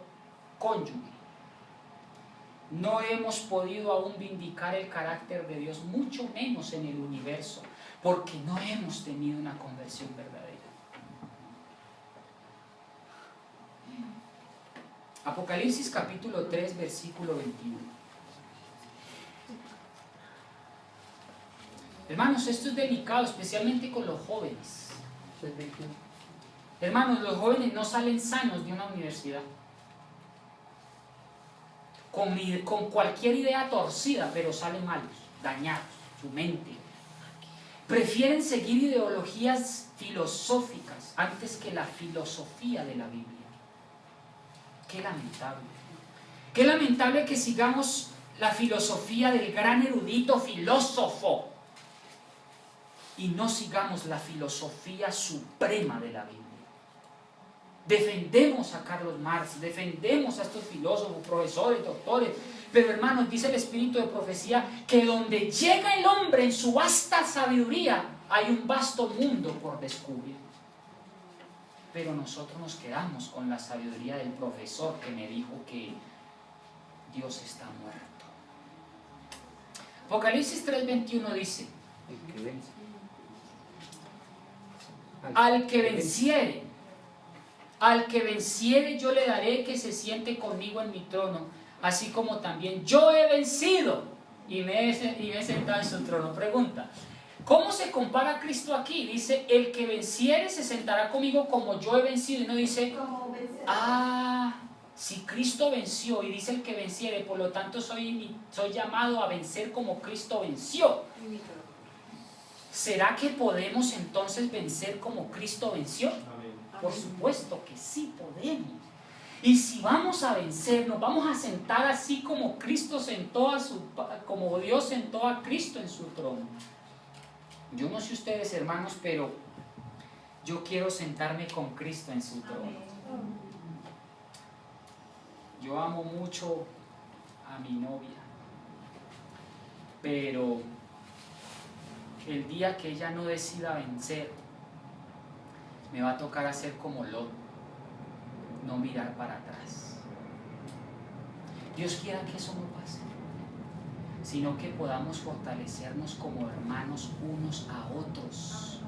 cónyuge. No hemos podido aún vindicar el carácter de Dios, mucho menos en el universo, porque no hemos tenido una conversión verdadera. Apocalipsis capítulo 3, versículo 21. Hermanos, esto es delicado, especialmente con los jóvenes. Hermanos, los jóvenes no salen sanos de una universidad. Con cualquier idea torcida, pero salen malos, dañados, su mente. Prefieren seguir ideologías filosóficas antes que la filosofía de la Biblia. Qué lamentable. Qué lamentable que sigamos la filosofía del gran erudito filósofo y no sigamos la filosofía suprema de la Biblia. Defendemos a Carlos Marx, defendemos a estos filósofos, profesores, doctores, pero hermanos, dice el espíritu de profecía que donde llega el hombre en su vasta sabiduría, hay un vasto mundo por descubrir. Pero nosotros nos quedamos con la sabiduría del profesor que me dijo que Dios está muerto. Apocalipsis 3:21 dice: al que venciere yo le daré que se siente conmigo en mi trono, así como también yo he vencido y me he sentado en su trono. Pregunta, ¿cómo se compara a Cristo aquí? Dice, el que venciere se sentará conmigo como yo he vencido. Y no dice, si Cristo venció y dice el que venciere, por lo tanto soy llamado a vencer como Cristo venció. ¿Será que podemos entonces vencer como Cristo venció? Por supuesto que sí podemos. Y si vamos a vencer, nos vamos a sentar así como Cristo sentó como Dios sentó a Cristo en su trono. Yo no sé ustedes, hermanos, pero yo quiero sentarme con Cristo en su trono. Yo amo mucho a mi novia, pero el día que ella no decida vencer, me va a tocar hacer como Lot, no mirar para atrás. Dios quiera que eso no pase, sino que podamos fortalecernos como hermanos unos a otros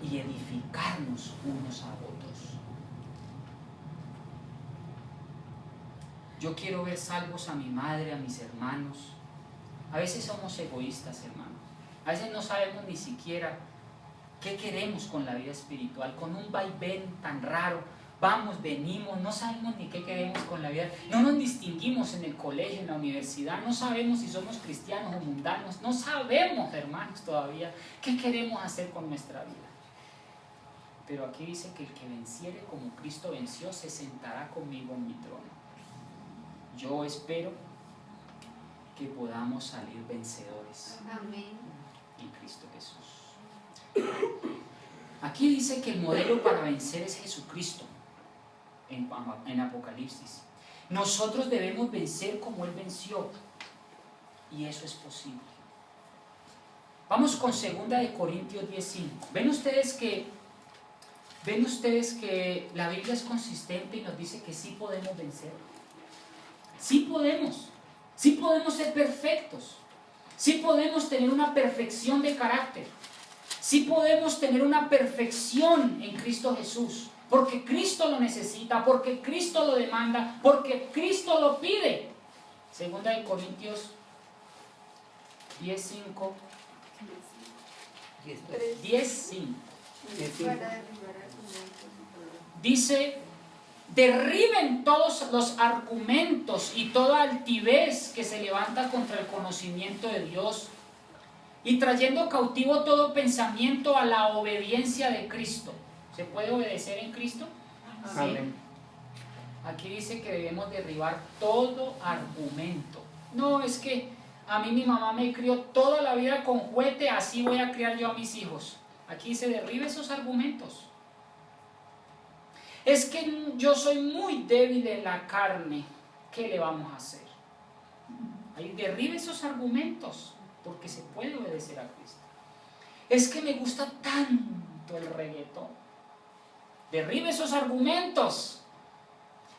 y edificarnos unos a otros. Yo quiero ver salvos a mi madre, a mis hermanos. A veces somos egoístas, hermanos. A veces no sabemos ni siquiera ¿Qué queremos con la vida espiritual? Con un vaivén tan raro, vamos, venimos, no sabemos ni qué queremos con la vida. No nos distinguimos en el colegio, en la universidad, no sabemos si somos cristianos o mundanos, no sabemos, hermanos, todavía qué queremos hacer con nuestra vida. Pero aquí dice que el que venciere como Cristo venció se sentará conmigo en mi trono. Yo espero que podamos salir vencedores. Amén. En Cristo Jesús. Aquí dice que el modelo para vencer es Jesucristo en Apocalipsis. Nosotros debemos vencer como Él venció, y eso es posible. Vamos con 2 Corintios 10:5. ¿Ven ustedes que la Biblia es consistente y nos dice que sí podemos vencer? Sí podemos ser perfectos, sí podemos tener una perfección de carácter, sí podemos tener una perfección en Cristo Jesús, porque Cristo lo necesita, porque Cristo lo demanda, porque Cristo lo pide. 2 Corintios 10:5. 10:5. Dice: derriben todos los argumentos y toda altivez que se levanta contra el conocimiento de Dios, y trayendo cautivo todo pensamiento a la obediencia de Cristo. ¿Se puede obedecer en Cristo? Amén. Aquí dice que debemos derribar todo argumento. No, es que a mí mi mamá me crió toda la vida con juguete, así voy a criar yo a mis hijos. Aquí se derribe esos argumentos. Es que yo soy muy débil en la carne, ¿qué le vamos a hacer? Ahí derribe esos argumentos, porque se puede obedecer a Cristo. Es que me gusta tanto el reggaetón, derribe esos argumentos.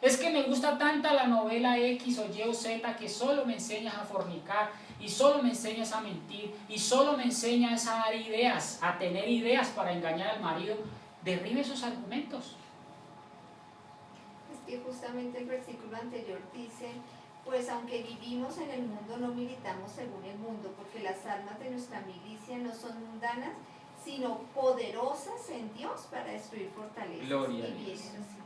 Es que me gusta tanta la novela X o Y o Z que solo me enseñas a fornicar, y solo me enseñas a mentir, y solo me enseñas a dar ideas, a tener ideas para engañar al marido. Derribe esos argumentos. Es que justamente el versículo anterior dice: pues aunque vivimos en el mundo, no militamos según el mundo, porque las armas de nuestra milicia no son mundanas, sino poderosas en Dios para destruir fortalezas. Gloria a y Dios. bienes así.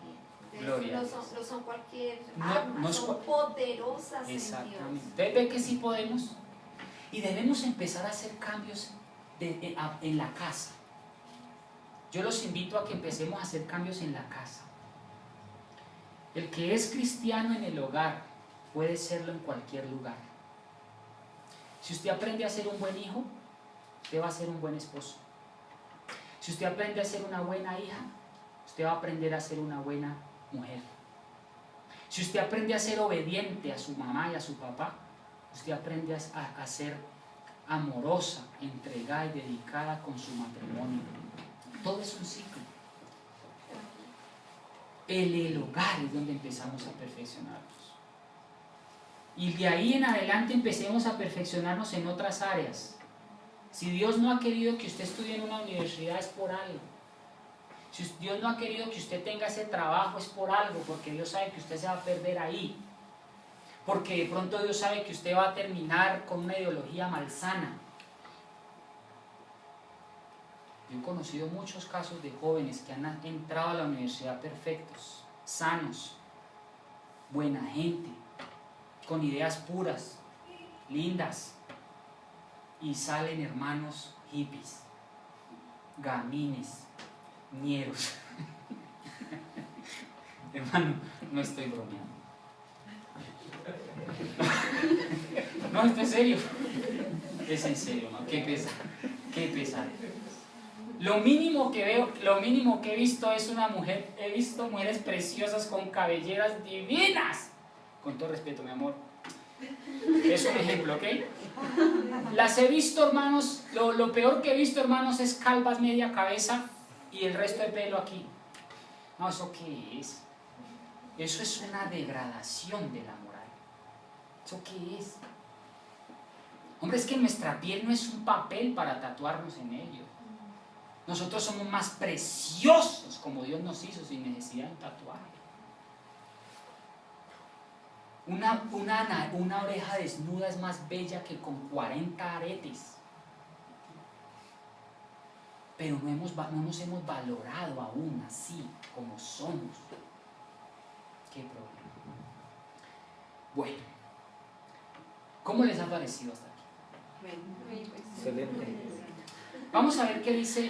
Gloria a No Dios. son cualquier No, arma, no es son poderosas en Dios. Exactamente. Ustedes ven que sí podemos, y debemos empezar a hacer cambios en la casa. Yo los invito a que empecemos a hacer cambios en la casa. El que es cristiano en el hogar puede serlo en cualquier lugar. Si usted aprende a ser un buen hijo, usted va a ser un buen esposo. Si usted aprende a ser una buena hija, usted va a aprender a ser una buena mujer. Si usted aprende a ser obediente a su mamá y a su papá, usted aprende a ser amorosa, entregada y dedicada con su matrimonio. Todo es un ciclo. El hogar es donde empezamos a perfeccionarnos. Y de ahí en adelante empecemos a perfeccionarnos en otras áreas. Si Dios no ha querido que usted estudie en una universidad, es por algo. Si Dios no ha querido que usted tenga ese trabajo, es por algo, porque Dios sabe que usted se va a perder ahí. Porque de pronto Dios sabe que usted va a terminar con una ideología malsana. Yo he conocido muchos casos de jóvenes que han entrado a la universidad perfectos, sanos, buena gente, con ideas puras, lindas, y salen hermanos hippies, gamines, ñeros. Hermano, no estoy bromeando. No, esto es serio. Es en serio, ¿no? Qué pesar, qué pesar. Lo mínimo que veo, lo mínimo que he visto es una mujer. He visto mujeres preciosas con cabelleras divinas. Con todo respeto, mi amor. Es un ejemplo, ¿ok? Las he visto, hermanos. Lo peor que he visto, hermanos, es calvas media cabeza y el resto de pelo aquí. No, ¿eso qué es? Eso es una degradación de la moral. ¿Eso qué es? Hombre, es que nuestra piel no es un papel para tatuarnos en ello. Nosotros somos más preciosos como Dios nos hizo, sin necesidad de tatuar. Una oreja desnuda es más bella que con 40 aretes. pero no nos hemos valorado aún así como somos. ¿Qué problema? Bueno, ¿cómo les ha parecido hasta aquí? Excelente. Vamos a ver qué dice,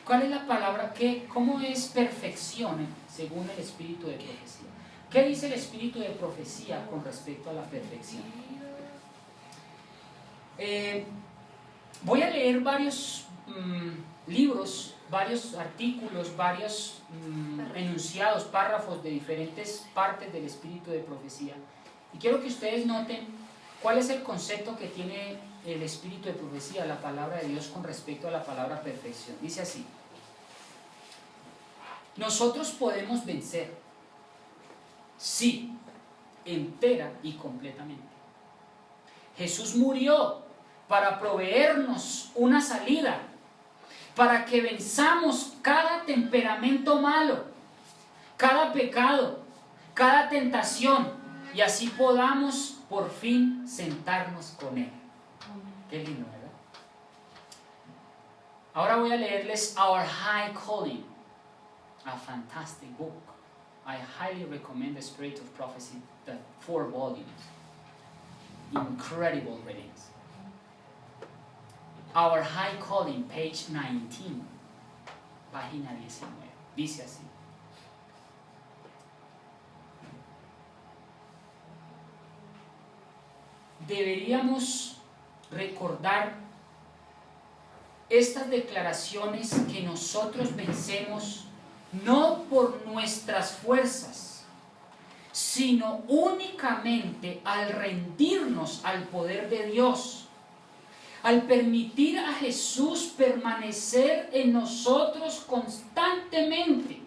cuál es la palabra, cómo es perfección según el espíritu de profecía. ¿Qué dice el espíritu de profecía con respecto a la perfección? Voy a leer varios libros, varios artículos, varios enunciados, párrafos de diferentes partes del espíritu de profecía. Y quiero que ustedes noten cuál es el concepto que tiene el espíritu de profecía, la palabra de Dios, con respecto a la palabra perfección. Dice así: nosotros podemos vencer, sí, entera y completamente. Jesús murió para proveernos una salida, para que venzamos cada temperamento malo, cada pecado, cada tentación, y así podamos por fin sentarnos con Él. Qué lindo, ¿verdad? Ahora voy a leerles Our High Calling, a fantastic book. I highly recommend The Spirit of Prophecy, the 4 volumes. Incredible readings. Our High Calling, page 19, página 19. Dice así: deberíamos recordar estas declaraciones que nosotros vencemos no por nuestras fuerzas, sino únicamente al rendirnos al poder de Dios, al permitir a Jesús permanecer en nosotros constantemente.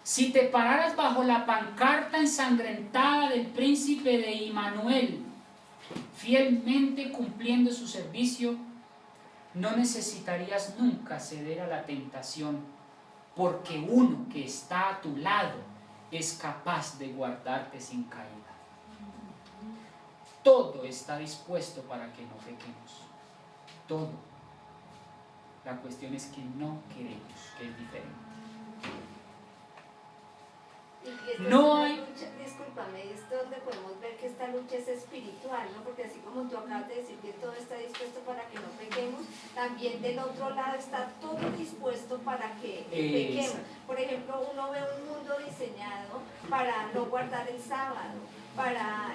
Si te pararas bajo la pancarta ensangrentada del príncipe de Immanuel, fielmente cumpliendo su servicio, no necesitarías nunca ceder a la tentación, porque uno que está a tu lado es capaz de guardarte sin caída. Todo está dispuesto para que no pequemos. Todo. La cuestión es que no queremos, que es diferente. Y No hay... lucha, discúlpame, esto es donde podemos ver que esta lucha es espiritual, ¿no? Porque así como tú acabas de decir que todo está dispuesto para que no pequemos, también del otro lado está todo dispuesto para que pequemos. Por ejemplo, uno ve un mundo diseñado para no guardar el sábado,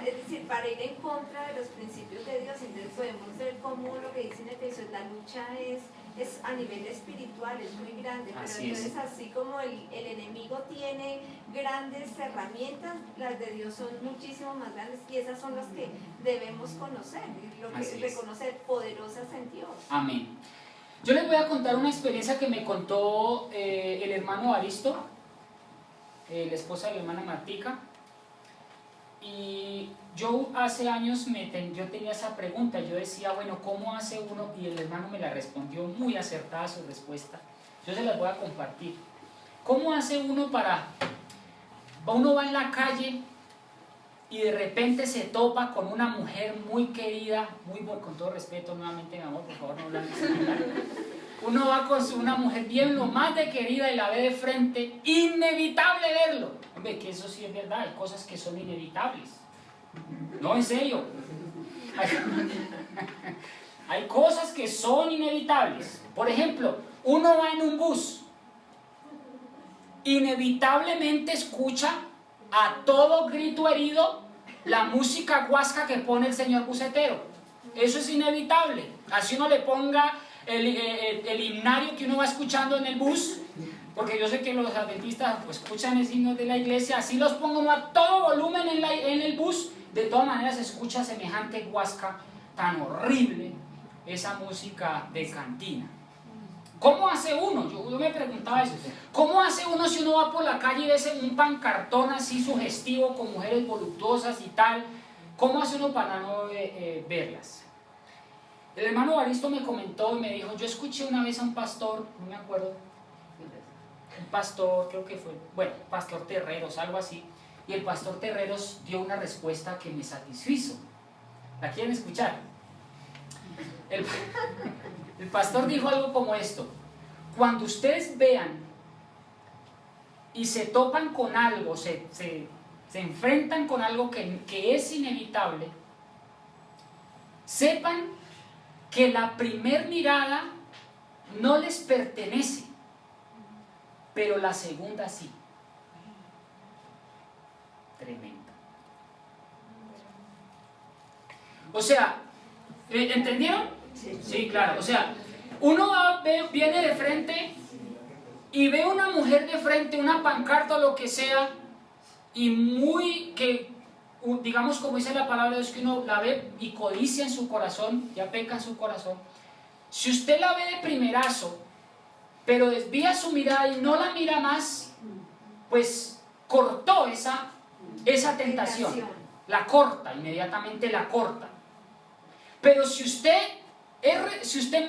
es decir, para ir en contra de los principios de Dios. Entonces podemos ver cómo lo que dice en Efesios, la lucha es a nivel espiritual, es muy grande, pero Así entonces es. así como el enemigo tiene grandes herramientas, las de Dios son muchísimo más grandes, y esas son las que debemos conocer, lo que Así es. reconocer, poderosas en Dios. Amén. Yo les voy a contar una experiencia que me contó el hermano Aristo, la esposa de la hermana Martica. Y yo hace años yo tenía esa pregunta, yo decía, bueno, ¿cómo hace uno? Y el hermano me la respondió, muy acertada su respuesta. Yo se las voy a compartir. ¿Cómo hace uno uno va en la calle y de repente se topa con una mujer muy querida, con todo respeto nuevamente, mi amor, por favor no hablan de celular. Uno va con una mujer bien lo más de querida y la ve de frente, inevitable verlo. Hombre, que eso sí es verdad, hay cosas que son inevitables. No, en serio. Hay cosas que son inevitables. Por ejemplo, uno va en un bus, inevitablemente escucha a todo grito herido la música guasca que pone el señor bucetero. Eso es inevitable. Así uno le ponga el himnario que uno va escuchando en el bus, porque yo sé que los adventistas pues, escuchan el himno de la iglesia, así los pongo uno a todo volumen en el bus, de todas maneras se escucha semejante guasca tan horrible, esa música de cantina. ¿Cómo hace uno? Yo me preguntaba eso. ¿Cómo hace uno si uno va por la calle y ve un pancartón así sugestivo con mujeres voluptuosas y tal? ¿Cómo hace uno para no verlas? El hermano Baristo me comentó y me dijo, yo escuché una vez a un pastor, no me acuerdo, un pastor, creo que fue, bueno, pastor Terreros, algo así, y el pastor Terreros dio una respuesta que me satisfizo. ¿La quieren escuchar? El pastor dijo algo como esto: cuando ustedes vean y se topan con algo, se enfrentan con algo que es inevitable, sepan que la primer mirada no les pertenece, pero la segunda sí. Tremendo. O sea, ¿entendieron? Sí, claro. O sea, uno viene de frente y ve una mujer de frente, una pancarta o lo que sea, y digamos, como dice la palabra de Dios, que uno la ve y codicia en su corazón, ya peca en su corazón. Si usted la ve de primerazo, pero desvía su mirada y no la mira más, pues cortó esa tentación. La corta, inmediatamente la corta. Pero si usted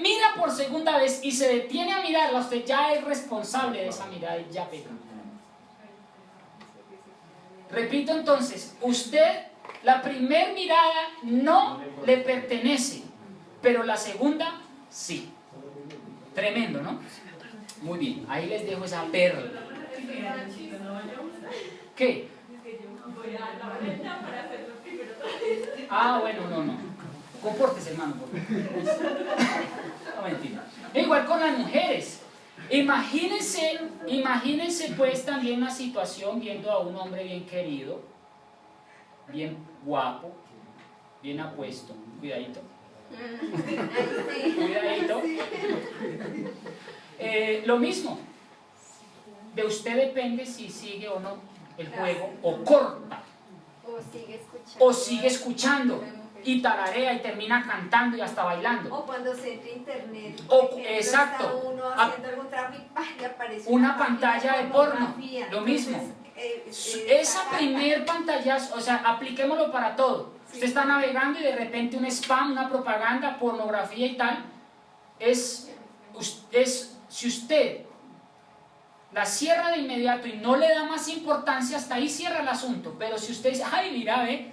mira por segunda vez y se detiene a mirarla, usted ya es responsable de esa mirada y ya peca. Repito entonces, usted, la primer mirada no le pertenece, pero la segunda sí. Tremendo, ¿no? Muy bien, ahí les dejo esa perla. ¿Qué? Ah, bueno, no. Compórtese, hermano, por favor. No, mentira. Igual con las mujeres. Imagínense pues también una situación viendo a un hombre bien querido, bien guapo, bien apuesto. Cuidadito. Cuidadito. Lo mismo. De usted depende si sigue o no el juego, o corta, o sigue escuchando y tararea y termina cantando y hasta bailando. O cuando se entra internet, exacto, está uno haciendo algún trabajo y le aparece una pantalla de porno, lo mismo. Esa Esa primer pantallazo, o sea, apliquémoslo para todo. Sí. Usted está navegando y de repente un spam, una propaganda, pornografía y tal, si usted la cierra de inmediato y no le da más importancia, hasta ahí cierra el asunto. Pero si usted dice, ay, mira, ve,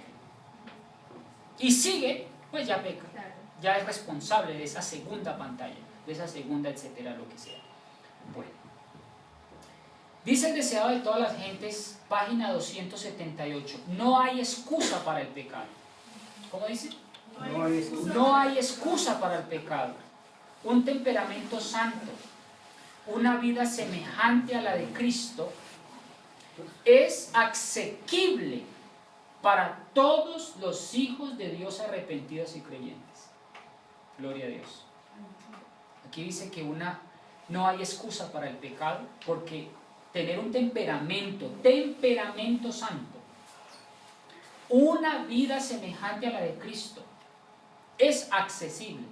y sigue, pues ya peca. Claro. Ya es responsable de esa segunda pantalla, de esa segunda, etcétera, lo que sea. Bueno. Dice el deseado de todas las gentes, página 278, no hay excusa para el pecado. ¿Cómo dice? No hay excusa. No hay excusa para el pecado. Un temperamento santo, una vida semejante a la de Cristo, es asequible para todos los hijos de Dios arrepentidos y creyentes. Gloria a Dios. Aquí dice que no hay excusa para el pecado, porque tener un temperamento santo, una vida semejante a la de Cristo, es accesible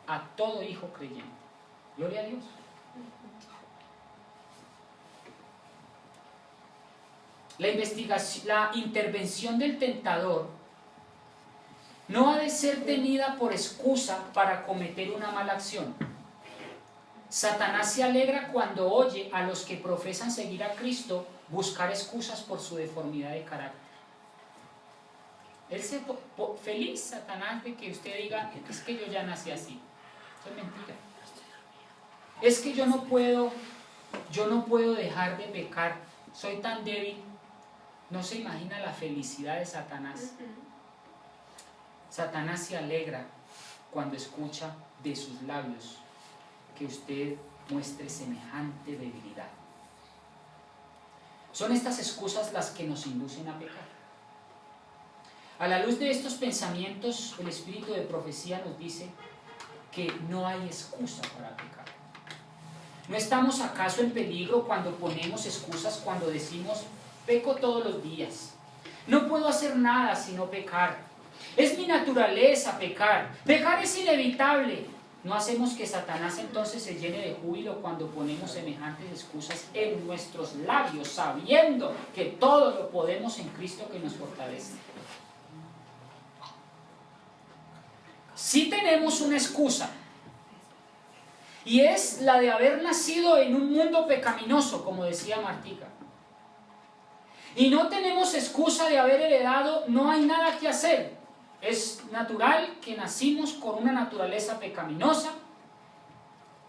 a todo hijo creyente. Gloria a Dios. La intervención del tentador no ha de ser tenida por excusa para cometer una mala acción. Satanás se alegra cuando oye a los que profesan seguir a Cristo buscar excusas por su deformidad de carácter. Él se feliz, Satanás, de que usted diga, es que yo ya nací así. Eso es mentira. Es que yo no puedo dejar de pecar, soy tan débil. No se imagina la felicidad de Satanás. Satanás se alegra cuando escucha de sus labios que usted muestre semejante debilidad. Son estas excusas las que nos inducen a pecar. A la luz de estos pensamientos, el espíritu de profecía nos dice que no hay excusa para pecar. ¿No estamos acaso en peligro cuando ponemos excusas, cuando decimos, peco todos los días, no puedo hacer nada sino pecar, es mi naturaleza pecar, pecar es inevitable? ¿No hacemos que Satanás entonces se llene de júbilo cuando ponemos semejantes excusas en nuestros labios, sabiendo que todo lo podemos en Cristo que nos fortalece? Sí tenemos una excusa, y es la de haber nacido en un mundo pecaminoso, como decía Martica. Y no tenemos excusa de haber heredado, no hay nada que hacer. Es natural que nacimos con una naturaleza pecaminosa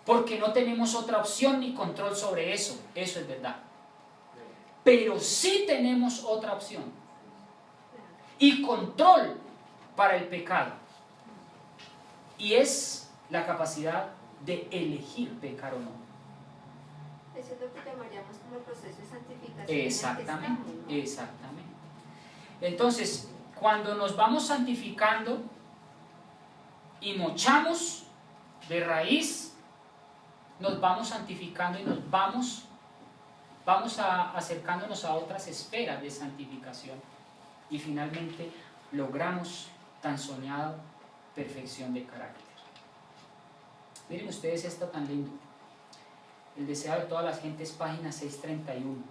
porque no tenemos otra opción ni control sobre eso. Eso es verdad. Pero sí tenemos otra opción y control para el pecado. Y es la capacidad de elegir pecar o no. Eso es lo que llamaríamos como el proceso de santificación. Exactamente, en el que estamos, ¿no? exactamente. Entonces, cuando nos vamos santificando y mochamos de raíz, nos vamos santificando y nos vamos acercándonos a otras esferas de santificación y finalmente logramos tan soñada perfección de carácter. Miren ustedes esto tan lindo. El deseo de todas las gentes, página 631.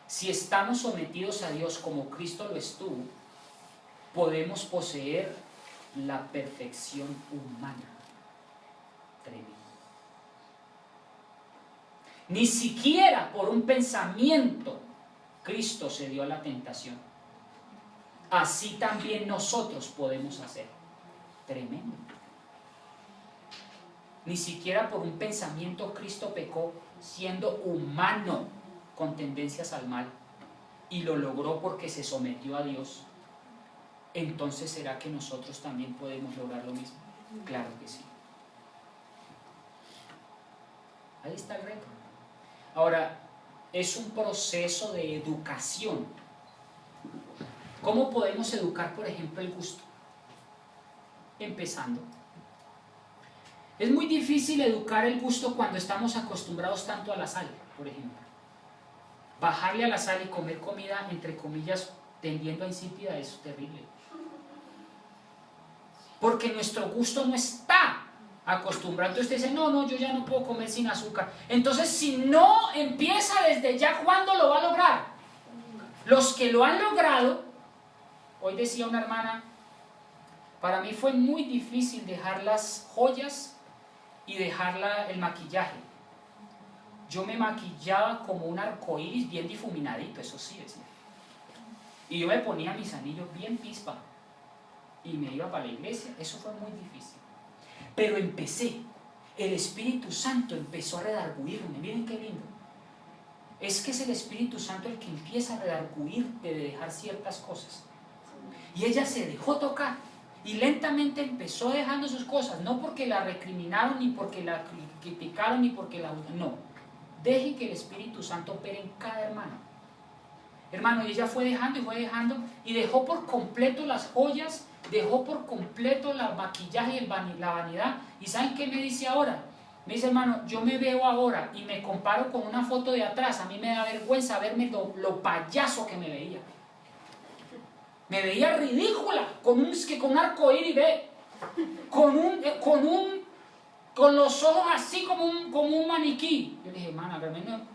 Si estamos sometidos a Dios como Cristo lo estuvo, podemos poseer la perfección humana. Tremendo. Ni siquiera por un pensamiento Cristo se dio a la tentación. Así también nosotros podemos hacer. Tremendo. Ni siquiera por un pensamiento Cristo pecó, siendo humano con tendencias al mal, y lo logró porque se sometió a Dios. Entonces, ¿será que nosotros también podemos lograr lo mismo? Claro que sí. Ahí está el reto. Ahora, es un proceso de educación. ¿Cómo podemos educar, por ejemplo, el gusto? Empezando. Es muy difícil educar el gusto cuando estamos acostumbrados tanto a la sal, por ejemplo. Bajarle a la sal y comer comida, entre comillas, tendiendo a insípida, es terrible. Porque nuestro gusto no está acostumbrado. Entonces usted dice, no, yo ya no puedo comer sin azúcar. Entonces, si no empieza desde ya, ¿cuándo lo va a lograr? Los que lo han logrado, hoy decía una hermana, para mí fue muy difícil dejar las joyas y dejar el maquillaje. Yo me maquillaba como un arcoíris bien difuminadito, eso sí decía. Y yo me ponía mis anillos bien pispa y me iba para la iglesia. Eso fue muy difícil. Pero empecé. El Espíritu Santo empezó a redarguirme. Miren qué lindo. Es que es el Espíritu Santo el que empieza a redarguirte de dejar ciertas cosas. Y ella se dejó tocar. Y lentamente empezó dejando sus cosas, no porque la recriminaron, ni porque la criticaron, ni porque la... No, deje que el Espíritu Santo opere en cada hermano. Hermano, y ella fue dejando y dejó por completo las joyas, dejó por completo el maquillaje y la vanidad. ¿Y saben qué me dice ahora? Me dice, hermano, yo me veo ahora y me comparo con una foto de atrás, a mí me da vergüenza verme lo payaso que me veía. Me veía ridícula, con un arcoíris, ve, con los ojos así como un maniquí. Yo le dije, hermana,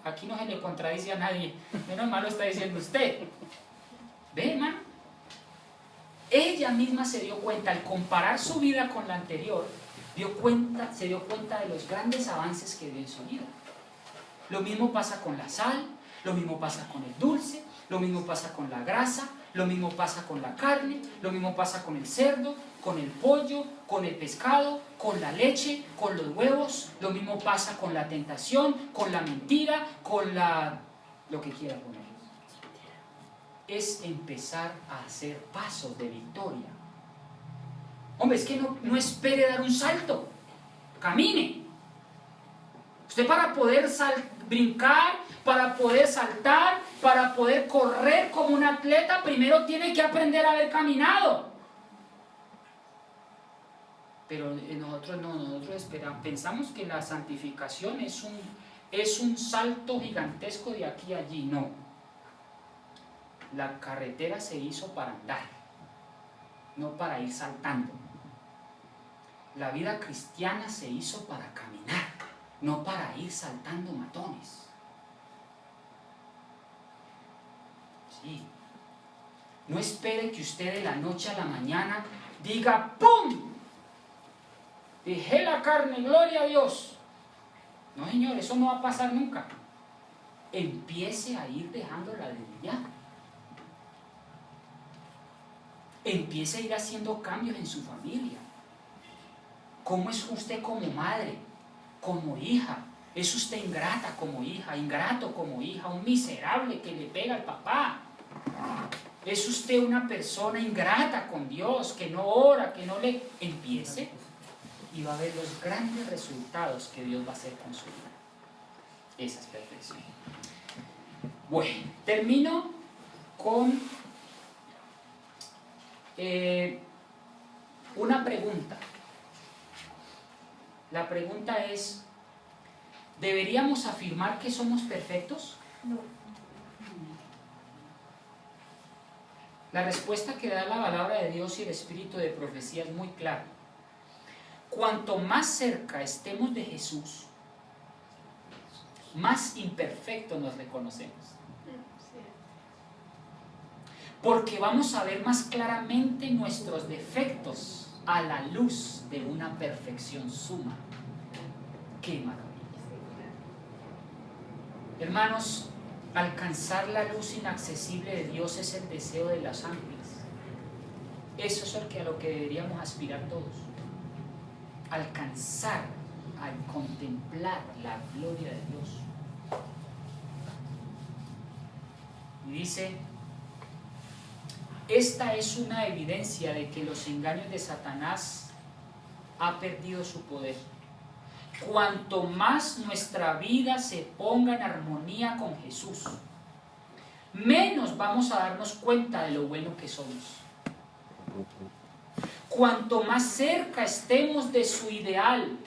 aquí no se le contradice a nadie, menos mal lo está diciendo usted. Ve, hermano. Ella misma se dio cuenta, al comparar su vida con la anterior, se dio cuenta de los grandes avances que dio en su vida. Lo mismo pasa con la sal, lo mismo pasa con el dulce, lo mismo pasa con la grasa, lo mismo pasa con la carne, lo mismo pasa con el cerdo, con el pollo, con el pescado, con la leche, con los huevos, lo mismo pasa con la tentación, con la mentira, con lo que quiera poner. Es empezar a hacer pasos de victoria. Hombre, es que no espere dar un salto, camine. Usted para poder brincar, para poder saltar, para poder correr como un atleta, primero tiene que aprender a haber caminado. Pero nosotros no, pensamos que la santificación es un salto gigantesco de aquí a allí. No. La carretera se hizo para andar, no para ir saltando. La vida cristiana se hizo para caminar, no para ir saltando matones. Sí. No espere que usted de la noche a la mañana diga ¡pum! Dejé la carne, gloria a Dios. No, señor, eso no va a pasar nunca. Empiece a ir dejándola desde ya. Empiece a ir haciendo cambios en su familia. ¿Cómo es usted como madre, como hija? ¿Es usted ingrata como hija, ingrato como hija, un miserable que le pega al papá? ¿Es usted una persona ingrata con Dios, que no ora, que no le empiece? Y va a ver los grandes resultados que Dios va a hacer con su vida. Esa es perfección. Bueno, termino con una pregunta. La pregunta es, ¿deberíamos afirmar que somos perfectos? No. La respuesta que da la palabra de Dios y el espíritu de profecía es muy clara. Cuanto más cerca estemos de Jesús, más imperfecto nos reconocemos. Porque vamos a ver más claramente nuestros defectos a la luz de una perfección suma. ¡Qué maravilla! Hermanos, alcanzar la luz inaccesible de Dios es el deseo de los ángeles. Eso es a lo que deberíamos aspirar todos. Alcanzar, a contemplar la gloria de Dios. Y dice, esta es una evidencia de que los engaños de Satanás ha perdido su poder. Cuanto más nuestra vida se ponga en armonía con Jesús, menos vamos a darnos cuenta de lo bueno que somos. Cuanto más cerca estemos de su ideal,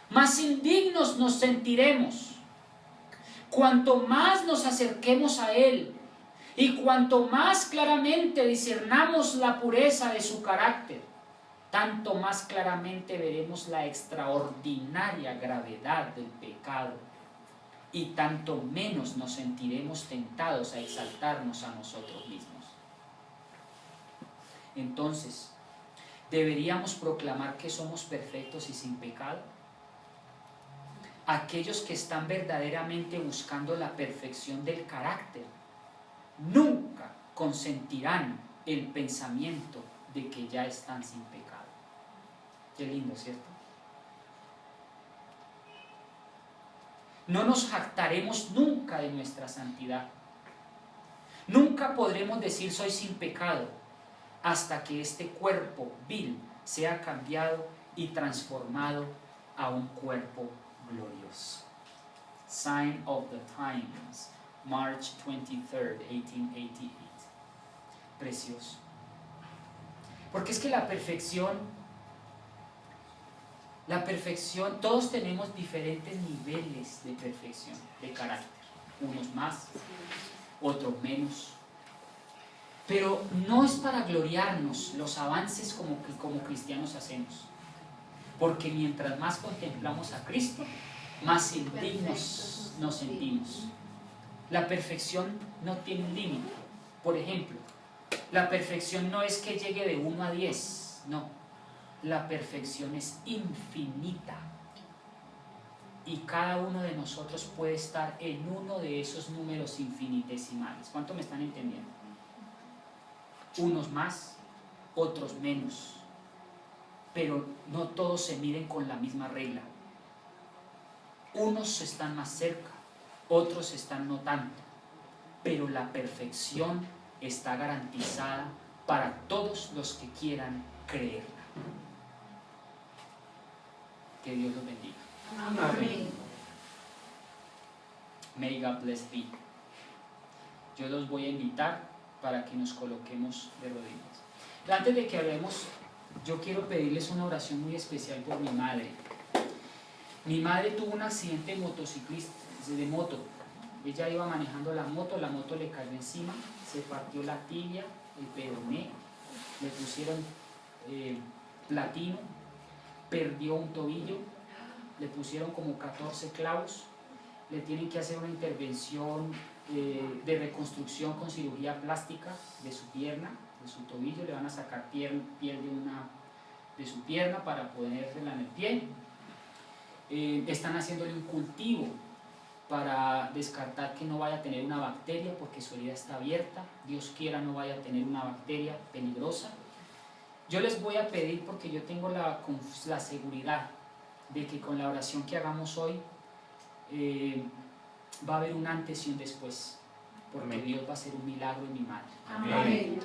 más indignos nos sentiremos. Cuanto más nos acerquemos a Él y cuanto más claramente discernamos la pureza de su carácter, tanto más claramente veremos la extraordinaria gravedad del pecado y tanto menos nos sentiremos tentados a exaltarnos a nosotros mismos. Entonces, ¿deberíamos proclamar que somos perfectos y sin pecado? Aquellos que están verdaderamente buscando la perfección del carácter nunca consentirán el pensamiento de que ya están sin pecado. Qué lindo, ¿cierto? No nos jactaremos nunca de nuestra santidad. Nunca podremos decir soy sin pecado hasta que este cuerpo vil sea cambiado y transformado a un cuerpo glorioso. Sign of the Times, March 23rd, 1888. Precioso. Porque es que la perfección, todos tenemos diferentes niveles de perfección, de carácter. Unos más, otros menos. Pero no es para gloriarnos los avances como cristianos hacemos. Porque mientras más contemplamos a Cristo, más indignos nos sentimos. La perfección no tiene un límite. Por ejemplo, la perfección no es que llegue de 1 a 10, no. La perfección es infinita. Y cada uno de nosotros puede estar en uno de esos números infinitesimales. ¿Cuánto me están entendiendo? Unos más, otros menos. Pero no todos se miden con la misma regla. Unos están más cerca, otros están no tanto. Pero la perfección está garantizada para todos los que quieran creerla. Que Dios los bendiga. Amén. May God bless thee. Yo los voy a invitar para que nos coloquemos de rodillas. Pero antes de que hablemos, yo quiero pedirles una oración muy especial por mi madre. Mi madre tuvo un accidente de moto. Ella iba manejando la moto le cayó encima, se partió la tibia, el peroné, le pusieron platino, perdió un tobillo, le pusieron como 14 clavos, le tienen que hacer una intervención de reconstrucción con cirugía plástica de su pierna, de su tobillo, le van a sacar piel de su pierna para ponérsela en el pie. Están haciéndole un cultivo para descartar que no vaya a tener una bacteria porque su herida está abierta, Dios quiera no vaya a tener una bacteria peligrosa. Yo les voy a pedir, porque yo tengo la seguridad de que con la oración que hagamos hoy va a haber un antes y un después, porque Amén. Dios va a hacer un milagro en mi madre. Amén.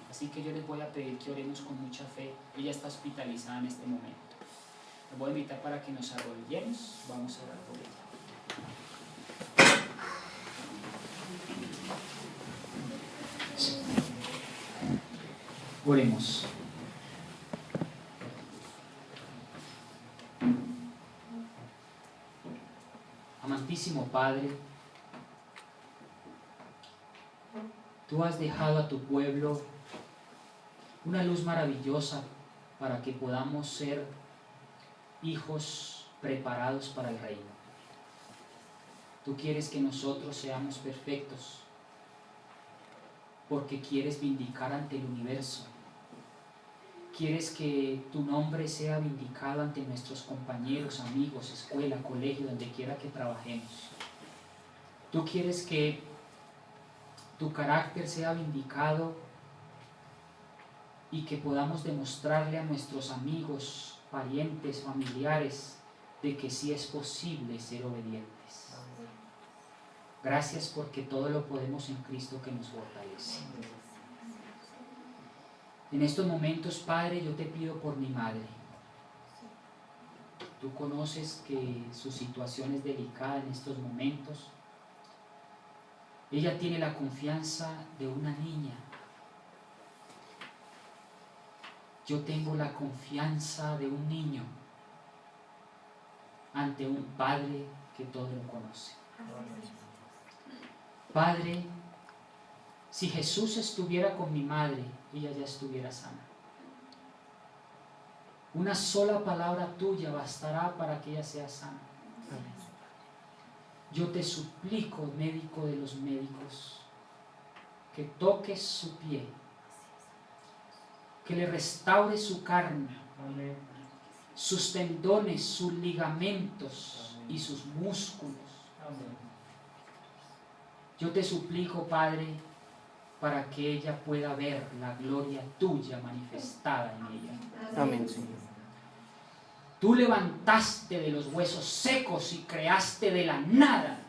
Así que yo les voy a pedir que oremos con mucha fe. Ella está hospitalizada en este momento. Les voy a invitar para que nos arrodillemos. Vamos a orar por ella. Oremos. Amantísimo Padre, tú has dejado a tu pueblo una luz maravillosa para que podamos ser hijos preparados para el reino. Tú quieres que nosotros seamos perfectos porque quieres vindicar ante el universo. Quieres que tu nombre sea vindicado ante nuestros compañeros, amigos, escuela, colegio, donde quiera que trabajemos. Tú quieres que tu carácter sea vindicado y que podamos demostrarle a nuestros amigos, parientes, familiares, de que sí es posible ser obedientes. Gracias porque todo lo podemos en Cristo que nos fortalece. En estos momentos, Padre, yo te pido por mi madre. Tú conoces que su situación es delicada en estos momentos. Ella tiene la confianza de una niña. Yo tengo la confianza de un niño ante un Padre que todo lo conoce. Padre, si Jesús estuviera con mi madre, ella ya estuviera sana. Una sola palabra tuya bastará para que ella sea sana. Yo te suplico, médico de los médicos, que toques su pie, que le restaure su carne, Amén. sus tendones, sus ligamentos y sus músculos. Amén. Yo te suplico, Padre, para que ella pueda ver la gloria tuya manifestada en ella. Amén, Señor. Tú levantaste de los huesos secos y creaste de la nada.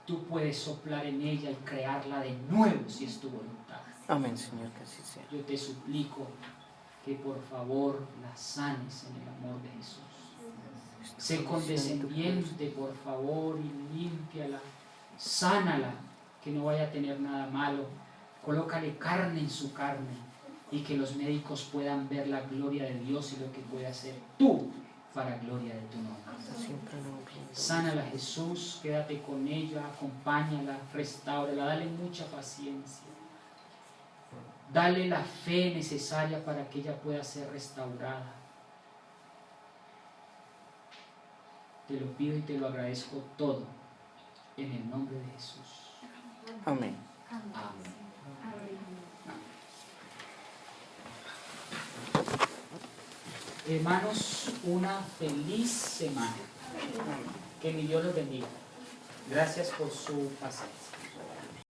Tú puedes soplar en ella y crearla de nuevo si es tu voluntad. Amén, Señor, que así sea. Yo te suplico que por favor la sanes en el amor de Jesús. Sé condescendiente, por favor, y límpiala, sánala, que no vaya a tener nada malo. Colócale carne en su carne y que los médicos puedan ver la gloria de Dios y lo que puede hacer tú para gloria de tu nombre. Siempre lo pido. Sánala, Jesús, quédate con ella, acompáñala, restáurala, dale mucha paciencia. Dale la fe necesaria para que ella pueda ser restaurada. Te lo pido y te lo agradezco todo en el nombre de Jesús. Amén. Amén. Hermanos, una feliz semana. Que mi Dios los bendiga. Gracias por su paciencia.